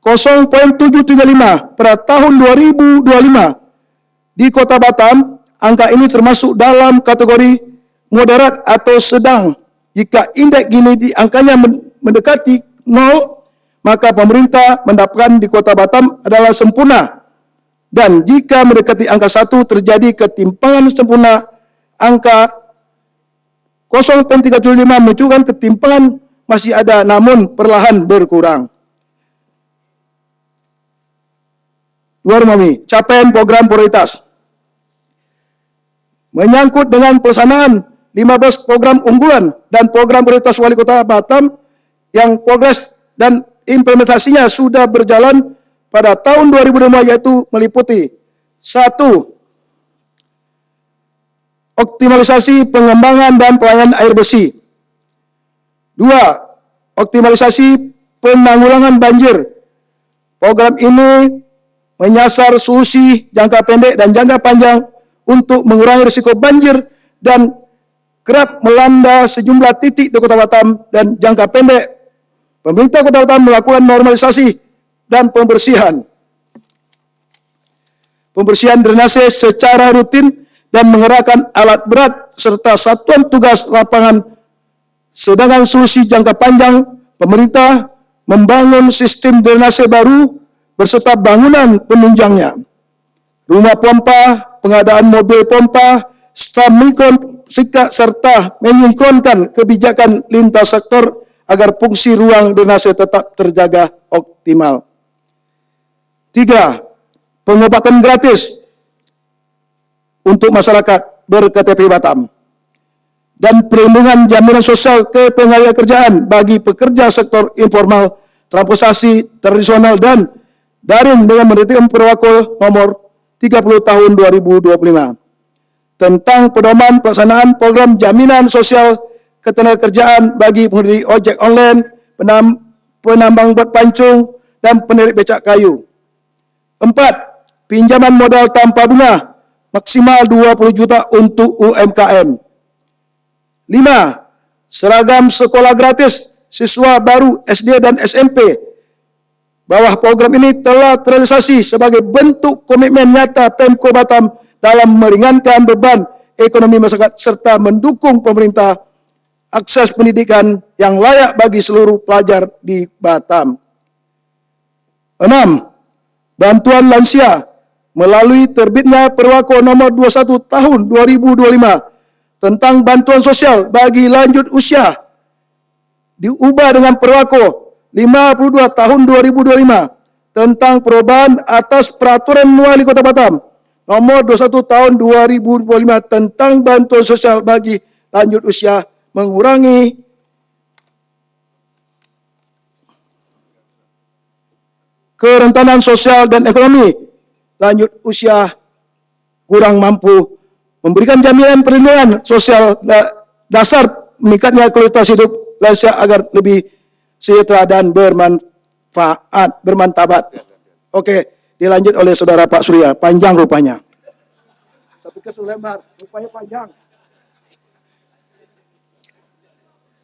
0,735 pada tahun 2025 di Kota Batam. Angka ini termasuk dalam kategori moderat atau sedang. Jika indeks Gini di angkanya mendekati 0, maka pemerintah mendapatkan di Kota Batam adalah sempurna. Dan jika mendekati angka 1 terjadi ketimpangan sempurna. Angka 0,375 menunjukkan ketimpangan masih ada namun perlahan berkurang. 2. Capaian program prioritas. Menyangkut dengan pelaksanaan 15 program unggulan dan program prioritas Wali Kota Batam yang progres dan implementasinya sudah berjalan pada tahun 2005, yaitu meliputi 1. Optimalisasi pengembangan dan pelayanan air bersih. 2. Optimalisasi penanggulangan banjir. Program ini menyasar solusi jangka pendek dan jangka panjang untuk mengurangi risiko banjir dan kerap melanda sejumlah titik di Kota Batam. Dan jangka pendek, pemerintah Kota Batam melakukan normalisasi dan pembersihan drainase secara rutin dan mengerahkan alat berat serta satuan tugas lapangan. Sedangkan solusi jangka panjang, pemerintah membangun sistem drainase baru berserta bangunan penunjangnya, rumah pompa, pengadaan mobil pompa, serta menyinkronkan kebijakan lintas sektor agar fungsi ruang drainase tetap terjaga optimal. 3. Pengobatan gratis untuk masyarakat ber-KTP Batam dan perlindungan jaminan sosial ketenagakerjaan bagi pekerja sektor informal, transportasi tradisional dan daring dengan menerbitkan Perwako nomor 30 tahun 2025 tentang pedoman pelaksanaan program jaminan sosial ketenagakerjaan bagi pengemudi ojek online, penambang buat pancung, dan penerik becak kayu. 4. Pinjaman modal tanpa bunga maksimal 20 juta untuk UMKM. 5. Seragam sekolah gratis siswa baru SD dan SMP. Bawah program ini telah terrealisasi sebagai bentuk komitmen nyata Pemko Batam dalam meringankan beban ekonomi masyarakat serta mendukung pemerintah akses pendidikan yang layak bagi seluruh pelajar di Batam. 6. Bantuan lansia melalui terbitnya Perwako nomor 21 tahun 2025 tentang bantuan sosial bagi lanjut usia diubah dengan Perwako 52 tahun 2025 tentang perubahan atas peraturan Wali Kota Batam nomor 21 tahun 2025 tentang bantuan sosial bagi lanjut usia, mengurangi kerentanan sosial dan ekonomi lanjut usia kurang mampu, memberikan jaminan perlindungan sosial dasar, meningkatnya kualitas hidup lansia agar lebih sejahtera dan bermanfaat. Oke, dilanjut oleh saudara Pak Surya. Panjang rupanya. Saya pikir lebar, rupanya panjang.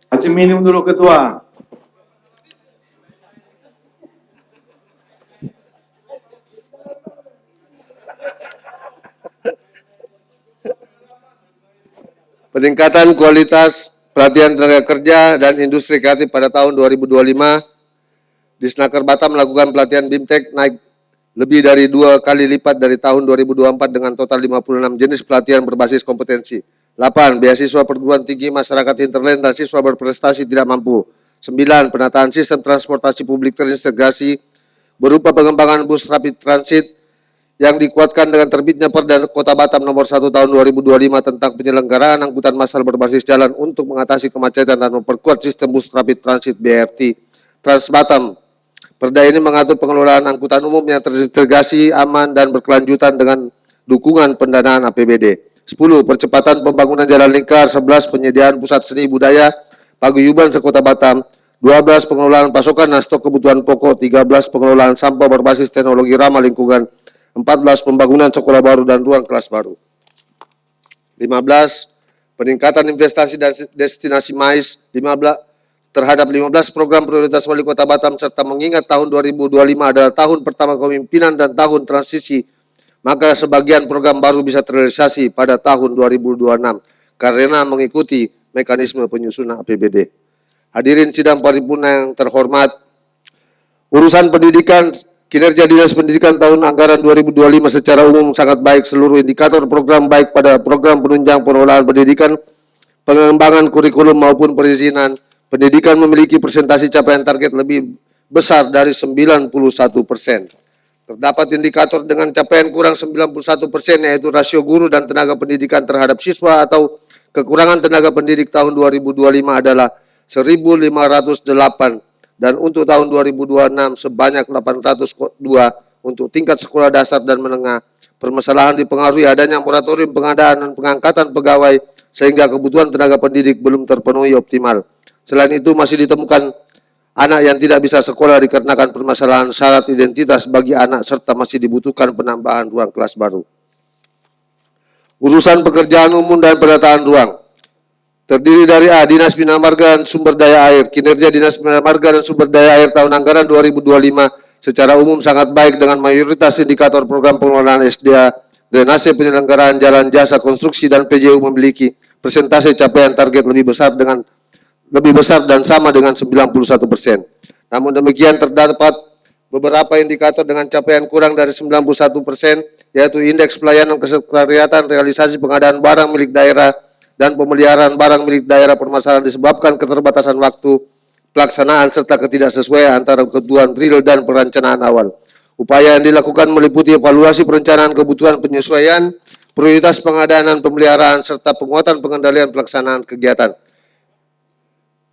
Kasih minum dulu Ketua. Peningkatan kualitas pelatihan tenaga kerja dan industri kreatif pada tahun 2025. Disnaker Batam melakukan pelatihan BIMTEK naik lebih dari 2 kali lipat dari tahun 2024 dengan total 56 jenis pelatihan berbasis kompetensi. 8. Beasiswa perguruan tinggi masyarakat hinterland dan siswa berprestasi tidak mampu. 9. Penataan sistem transportasi publik terintegrasi berupa pengembangan bus rapid transit yang dikuatkan dengan terbitnya Perda Kota Batam nomor 1 tahun 2025 tentang penyelenggaraan angkutan massal berbasis jalan untuk mengatasi kemacetan dan memperkuat sistem bus rapid transit BRT Trans Batam. Perda ini mengatur pengelolaan angkutan umum yang terintegrasi, aman, dan berkelanjutan dengan dukungan pendanaan APBD. 10. Percepatan pembangunan jalan lingkar. 11. Penyediaan pusat seni budaya paguyuban sekota Batam. 12. Pengelolaan pasokan dan stok kebutuhan pokok. 13. Pengelolaan sampah berbasis teknologi ramah lingkungan. 14. Pembangunan sekolah baru dan ruang kelas baru. 15. Peningkatan investasi dan destinasi mais. 15. Terhadap 15 program prioritas Wali Kota Batam serta mengingat tahun 2025 adalah tahun pertama kepemimpinan dan tahun transisi, maka sebagian program baru bisa terrealisasi pada tahun 2026 karena mengikuti mekanisme penyusunan APBD. Hadirin sidang paripurna yang terhormat, urusan pendidikan, kinerja Dinas Pendidikan tahun anggaran 2025 secara umum sangat baik. Seluruh indikator program baik pada program penunjang pengelolaan pendidikan, pengembangan kurikulum maupun perizinan pendidikan memiliki presentasi capaian target lebih besar dari 91%. Terdapat indikator dengan capaian kurang 91% yaitu rasio guru dan tenaga pendidikan terhadap siswa atau kekurangan tenaga pendidik tahun 2025 adalah 1.508 dan untuk tahun 2026 sebanyak 802 untuk tingkat sekolah dasar dan menengah. Permasalahan dipengaruhi adanya moratorium pengadaan dan pengangkatan pegawai sehingga kebutuhan tenaga pendidik belum terpenuhi optimal. Selain itu masih ditemukan anak yang tidak bisa sekolah dikarenakan permasalahan syarat identitas bagi anak serta masih dibutuhkan penambahan ruang kelas baru. Urusan pekerjaan umum dan penataan ruang. Terdiri dari A. Dinas Bina Marga dan Sumber Daya Air. Kinerja Dinas Bina Marga dan Sumber Daya Air tahun anggaran 2025 secara umum sangat baik dengan mayoritas indikator program pengelolaan SDA, drainase, penyelenggaraan jalan, jasa konstruksi dan PJU memiliki persentase capaian target lebih besar dan sama dengan 91%. Namun demikian terdapat beberapa indikator dengan capaian kurang dari 91%, yaitu indeks pelayanan kesekretariatan, realisasi pengadaan barang milik daerah, dan pemeliharaan barang milik daerah. Permasalahan disebabkan keterbatasan waktu pelaksanaan serta ketidaksesuaian antara kebutuhan real dan perencanaan awal. Upaya yang dilakukan meliputi evaluasi perencanaan kebutuhan penyesuaian, prioritas pengadaan dan pemeliharaan, serta penguatan pengendalian pelaksanaan kegiatan.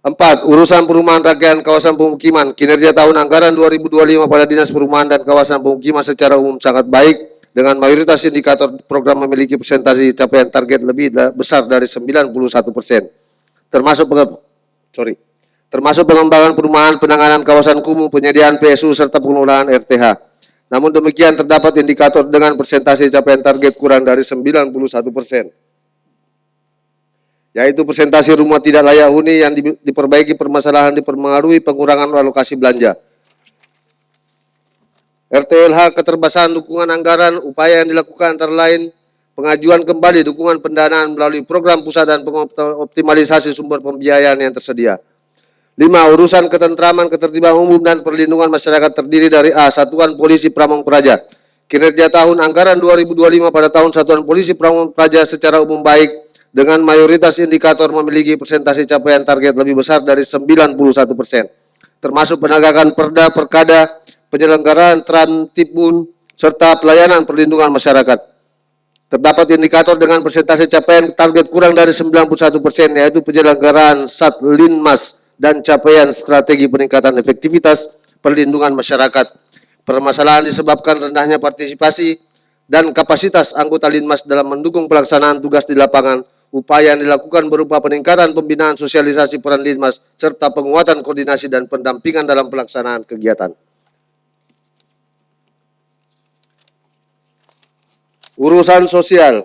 4. Urusan perumahan rakyat kawasan pemukiman. Kinerja tahun anggaran 2025 pada Dinas Perumahan dan Kawasan Pemukiman secara umum sangat baik dengan mayoritas indikator program memiliki presentasi capaian target lebih besar dari 91%. Termasuk pengembangan perumahan, penanganan kawasan kumuh, penyediaan PSU serta pengelolaan RTH. Namun demikian terdapat indikator dengan presentasi capaian target kurang dari 91%. Yaitu presentasi rumah tidak layak huni yang diperbaiki permasalahan dipengaruhi pengurangan alokasi belanja. RTLH keterbatasan dukungan anggaran, upaya yang dilakukan antara lain pengajuan kembali dukungan pendanaan melalui program pusat dan optimalisasi sumber pembiayaan yang tersedia. 5. Urusan ketentraman, ketertiban umum dan perlindungan masyarakat terdiri dari A. Satuan Polisi Pamong Praja. Kinerja tahun anggaran 2025 pada tahun Satuan Polisi Pamong Praja secara umum baik dengan mayoritas indikator memiliki presentasi capaian target lebih besar dari 91%, termasuk penegakan perda, perkada, penyelenggaraan Trantipun, serta pelayanan perlindungan masyarakat. Terdapat indikator dengan presentasi capaian target kurang dari 91%, yaitu penyelenggaraan Satlinmas dan capaian strategi peningkatan efektivitas perlindungan masyarakat. Permasalahan disebabkan rendahnya partisipasi dan kapasitas anggota Linmas dalam mendukung pelaksanaan tugas di lapangan. Upaya yang dilakukan berupa peningkatan pembinaan sosialisasi peran Linmas serta penguatan koordinasi dan pendampingan dalam pelaksanaan kegiatan. Urusan sosial.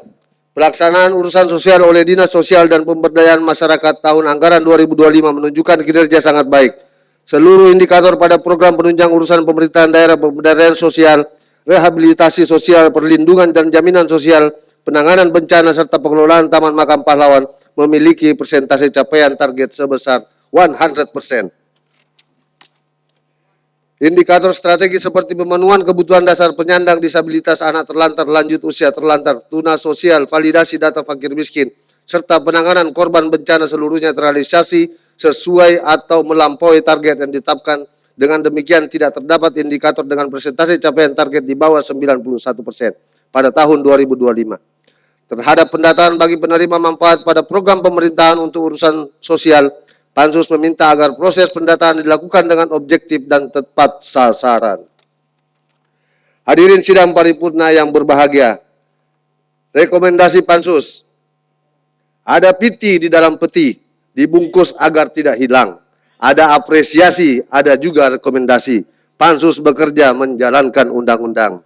Pelaksanaan urusan sosial oleh Dinas Sosial dan Pemberdayaan Masyarakat tahun anggaran 2025 menunjukkan kinerja sangat baik. Seluruh indikator pada program penunjang urusan pemerintahan daerah, pemberdayaan sosial, rehabilitasi sosial, perlindungan dan jaminan sosial, penanganan bencana serta pengelolaan Taman Makam Pahlawan memiliki persentase capaian target sebesar 100%. Indikator strategi seperti pemenuhan kebutuhan dasar penyandang disabilitas, anak terlantar, lanjut usia terlantar, tuna sosial, validasi data fakir miskin, serta penanganan korban bencana seluruhnya terrealisasi sesuai atau melampaui target yang ditetapkan. Dengan demikian tidak terdapat indikator dengan persentase capaian target di bawah 91% pada tahun 2025. Terhadap pendataan bagi penerima manfaat pada program pemerintahan untuk urusan sosial, Pansus meminta agar proses pendataan dilakukan dengan objektif dan tepat sasaran. Hadirin sidang paripurna yang berbahagia, rekomendasi Pansus, ada piti di dalam peti, dibungkus agar tidak hilang. Ada apresiasi, ada juga rekomendasi. Pansus bekerja menjalankan undang-undang.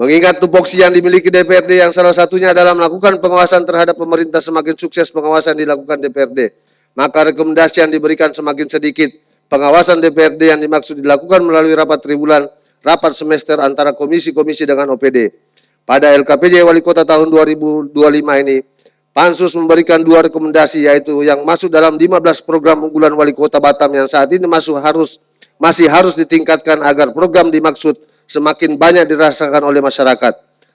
Mengingat tupoksi yang dimiliki DPRD yang salah satunya adalah melakukan pengawasan terhadap pemerintah, semakin sukses pengawasan dilakukan DPRD, maka rekomendasi yang diberikan semakin sedikit. Pengawasan DPRD yang dimaksud dilakukan melalui rapat tribulan, rapat semester antara komisi-komisi dengan OPD. Pada LKPJ Wali Kota tahun 2025 ini, Pansus memberikan 2 rekomendasi, yaitu yang masuk dalam 15 program unggulan Wali Kota Batam yang saat ini masih harus ditingkatkan agar program dimaksud semakin banyak dirasakan oleh masyarakat.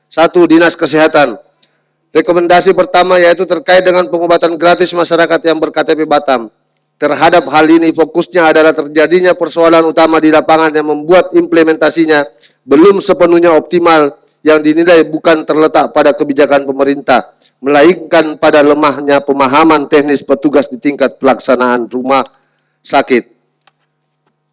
1. Dinas Kesehatan. Rekomendasi pertama yaitu terkait dengan pengobatan gratis masyarakat yang ber-KTP Batam. Terhadap hal ini fokusnya adalah terjadinya persoalan utama di lapangan yang membuat implementasinya belum sepenuhnya optimal, yang dinilai bukan terletak pada kebijakan pemerintah, melainkan pada lemahnya pemahaman teknis petugas di tingkat pelaksanaan rumah sakit.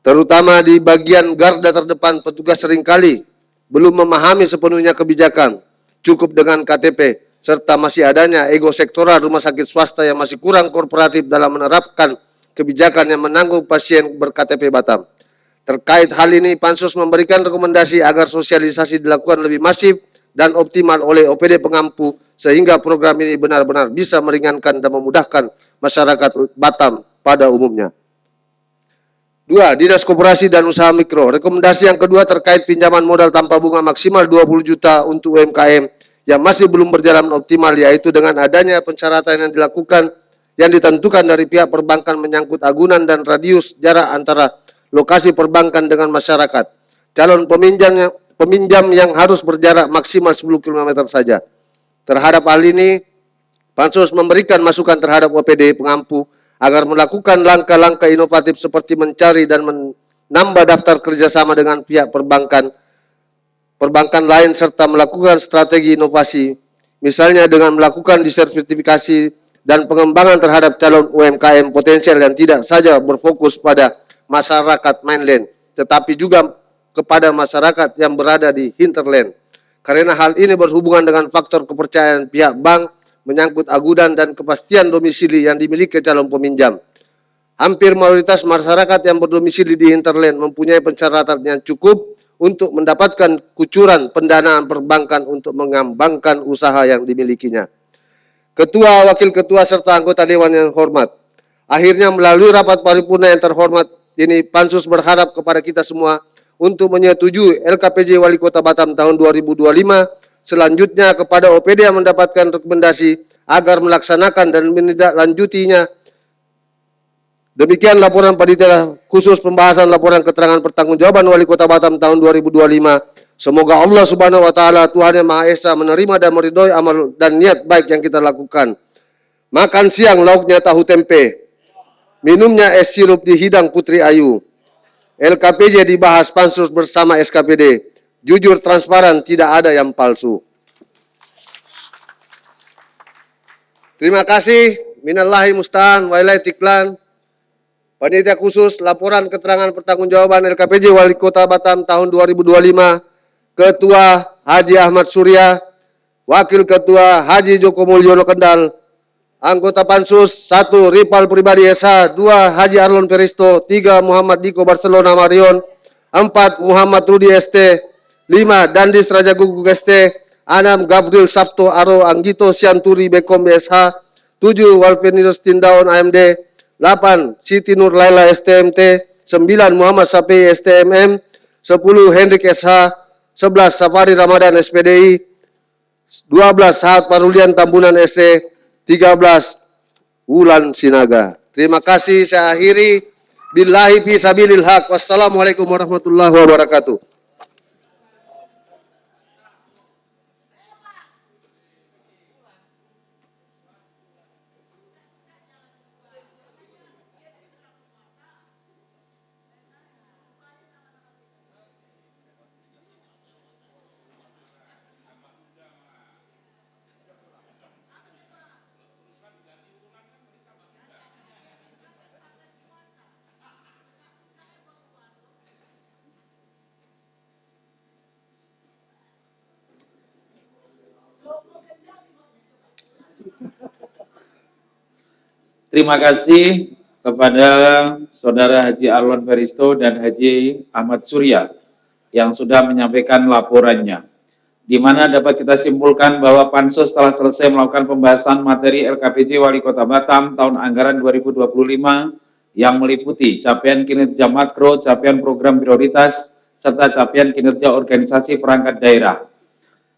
Terutama di bagian garda terdepan, petugas seringkali belum memahami sepenuhnya kebijakan, cukup dengan KTP, serta masih adanya ego sektoral rumah sakit swasta yang masih kurang kooperatif dalam menerapkan kebijakan yang menanggung pasien ber-KTP Batam. Terkait hal ini, Pansus memberikan rekomendasi agar sosialisasi dilakukan lebih masif dan optimal oleh OPD pengampu, sehingga program ini benar-benar bisa meringankan dan memudahkan masyarakat Batam pada umumnya. 2. Dinas Koperasi dan Usaha Mikro. Rekomendasi yang kedua terkait pinjaman modal tanpa bunga maksimal 20 juta untuk UMKM yang masih belum berjalan optimal, yaitu dengan adanya persyaratan yang ditentukan dari pihak perbankan menyangkut agunan dan radius jarak antara lokasi perbankan dengan masyarakat. Calon peminjam yang harus berjarak maksimal 10 km saja. Terhadap hal ini, Pansus memberikan masukan terhadap OPD pengampu agar melakukan langkah-langkah inovatif seperti mencari dan menambah daftar kerjasama dengan pihak perbankan lain, serta melakukan strategi inovasi, misalnya dengan melakukan disertifikasi dan pengembangan terhadap calon UMKM potensial yang tidak saja berfokus pada masyarakat mainland, tetapi juga kepada masyarakat yang berada di hinterland. Karena hal ini berhubungan dengan faktor kepercayaan pihak bank menyangkut agunan dan kepastian domisili yang dimiliki calon peminjam. Hampir mayoritas masyarakat yang berdomisili di hinterland mempunyai persyaratan yang cukup untuk mendapatkan kucuran pendanaan perbankan untuk mengembangkan usaha yang dimilikinya. Ketua, Wakil Ketua, serta anggota Dewan yang hormat, akhirnya melalui rapat paripurna yang terhormat ini, Pansus berharap kepada kita semua untuk menyetujui LKPJ Wali Kota Batam tahun 2025, selanjutnya kepada OPD yang mendapatkan rekomendasi agar melaksanakan dan menindaklanjutinya. Demikian laporan panitia khusus pembahasan laporan keterangan pertanggungjawaban Wali Kota Batam tahun 2025. Semoga Allah Subhanahu wa taala, Tuhan Yang Maha Esa, menerima dan meridhoi amal dan niat baik yang kita lakukan. Makan siang lauknya tahu tempe, minumnya es sirup di hidang Putri Ayu. LKPJ dibahas Pansus bersama SKPD. Jujur, transparan, tidak ada yang palsu. Terima kasih. Minallahi musta'an wa ilaihi tiklan. Panitia khusus laporan keterangan pertanggungjawaban LKPJ Wali Kota Batam tahun 2025. Ketua Haji Ahmad Surya, Wakil Ketua Haji Joko Mulyono Kendal. Anggota Pansus 1. Ripal Pribadi SH, 2. Haji Arlon Peristo, 3. Muhammad Diko Barcelona Marion, 4. Muhammad Rudi ST, 5. Dandis Raja Guguk ST, 6. Gabriel Sabto Aro Anggito Sianturi Bekom BSH, 7. Walvenirus Tindaon AMD, 8. Siti Nur Laila STMT, 9. Muhammad Sapi STMM, 10. Hendrik SH, 11. Safari Ramadan SPDI, 12 Sahat Parulian Tambunan SC, 13 Wulan Sinaga. Terima kasih, saya akhiri. Billahi fi sabilil haq. Wassalamualaikum warahmatullahi wabarakatuh. Terima kasih kepada Saudara Haji Arwan Feristo dan Haji Ahmad Surya yang sudah menyampaikan laporannya, di mana dapat kita simpulkan bahwa Pansus telah selesai melakukan pembahasan materi LKPJ Wali Kota Batam tahun anggaran 2025 yang meliputi capaian kinerja makro, capaian program prioritas, serta capaian kinerja organisasi perangkat daerah.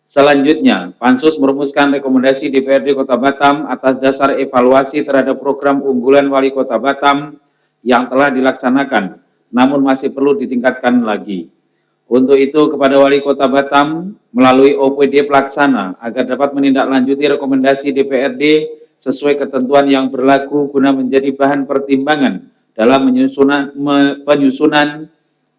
Selanjutnya, Pansus merumuskan rekomendasi DPRD Kota Batam atas dasar evaluasi terhadap program unggulan Wali Kota Batam yang telah dilaksanakan, namun masih perlu ditingkatkan lagi. Untuk itu, kepada Wali Kota Batam melalui OPD pelaksana agar dapat menindaklanjuti rekomendasi DPRD sesuai ketentuan yang berlaku guna menjadi bahan pertimbangan dalam penyusunan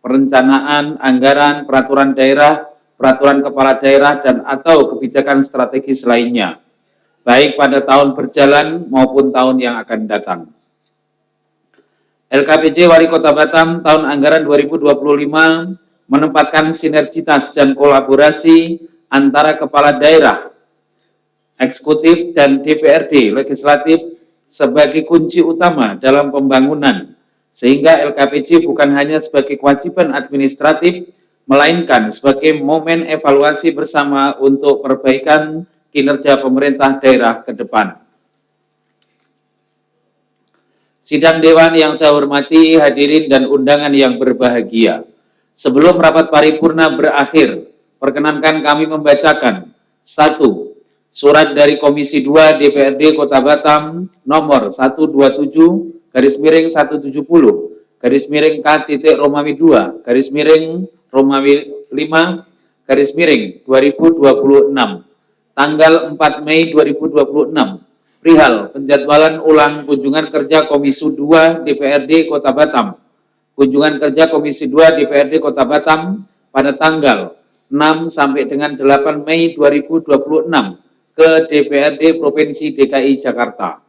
perencanaan anggaran, peraturan daerah, peraturan kepala daerah, dan atau kebijakan strategis lainnya, baik pada tahun berjalan maupun tahun yang akan datang. LKPJ Wali Kota Batam tahun anggaran 2025 menempatkan sinergitas dan kolaborasi antara kepala daerah, eksekutif, dan DPRD legislatif sebagai kunci utama dalam pembangunan, sehingga LKPJ bukan hanya sebagai kewajiban administratif, melainkan sebagai momen evaluasi bersama untuk perbaikan kinerja pemerintah daerah ke depan. Sidang Dewan yang saya hormati, hadirin dan undangan yang berbahagia. Sebelum rapat paripurna berakhir, perkenankan kami membacakan 1. Surat dari Komisi 2 DPRD Kota Batam nomor 127-K-Romawi 2, Romawi 5, _2026, tanggal 4 Mei 2026, perihal penjadwalan ulang kunjungan kerja Komisi 2 DPRD Kota Batam. Kunjungan kerja Komisi 2 DPRD Kota Batam pada tanggal 6 sampai dengan 8 Mei 2026 ke DPRD Provinsi DKI Jakarta.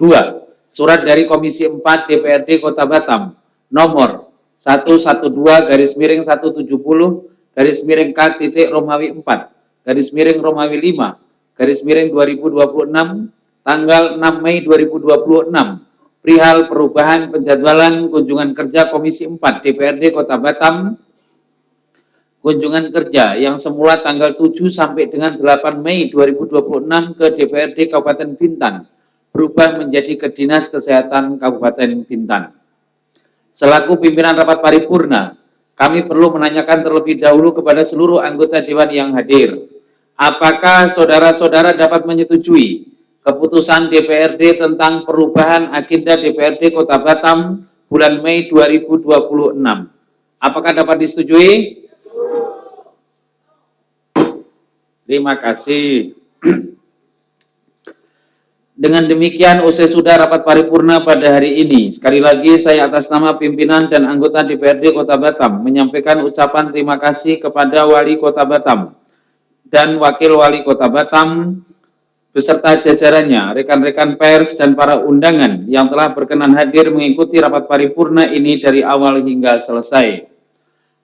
2. Surat dari Komisi 4 DPRD Kota Batam nomor 112-170-K-Romawi 4, Romawi 5, 2026, tanggal 6 Mei 2026, perihal perubahan penjadwalan kunjungan kerja Komisi 4 DPRD Kota Batam. Kunjungan kerja yang semula tanggal 7 sampai dengan 8 Mei 2026 ke DPRD Kabupaten Bintan berubah menjadi ke Dinas Kesehatan Kabupaten Bintan. Selaku pimpinan rapat paripurna, kami perlu menanyakan terlebih dahulu kepada seluruh anggota Dewan yang hadir. Apakah saudara-saudara dapat menyetujui keputusan DPRD tentang perubahan agenda DPRD Kota Batam bulan Mei 2026? Apakah dapat disetujui? Terima kasih. Dengan demikian, usai sudah rapat paripurna pada hari ini, sekali lagi saya atas nama pimpinan dan anggota DPRD Kota Batam menyampaikan ucapan terima kasih kepada Wali Kota Batam dan Wakil Wali Kota Batam beserta jajarannya, rekan-rekan pers dan para undangan yang telah berkenan hadir mengikuti rapat paripurna ini dari awal hingga selesai.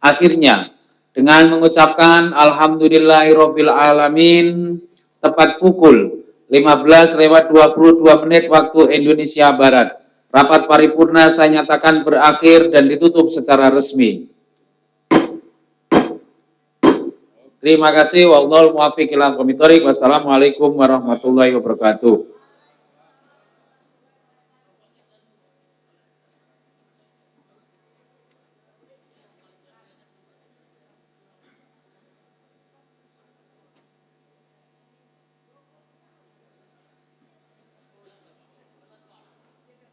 Akhirnya, dengan mengucapkan Alhamdulillahirabbil alamin, tepat pukul 15:22 waktu Indonesia Barat, rapat paripurna saya nyatakan berakhir dan ditutup secara resmi. Terima kasih. Wallahul muwaffiq ila aqwamit thoriq. Wassalamualaikum warahmatullahi wabarakatuh.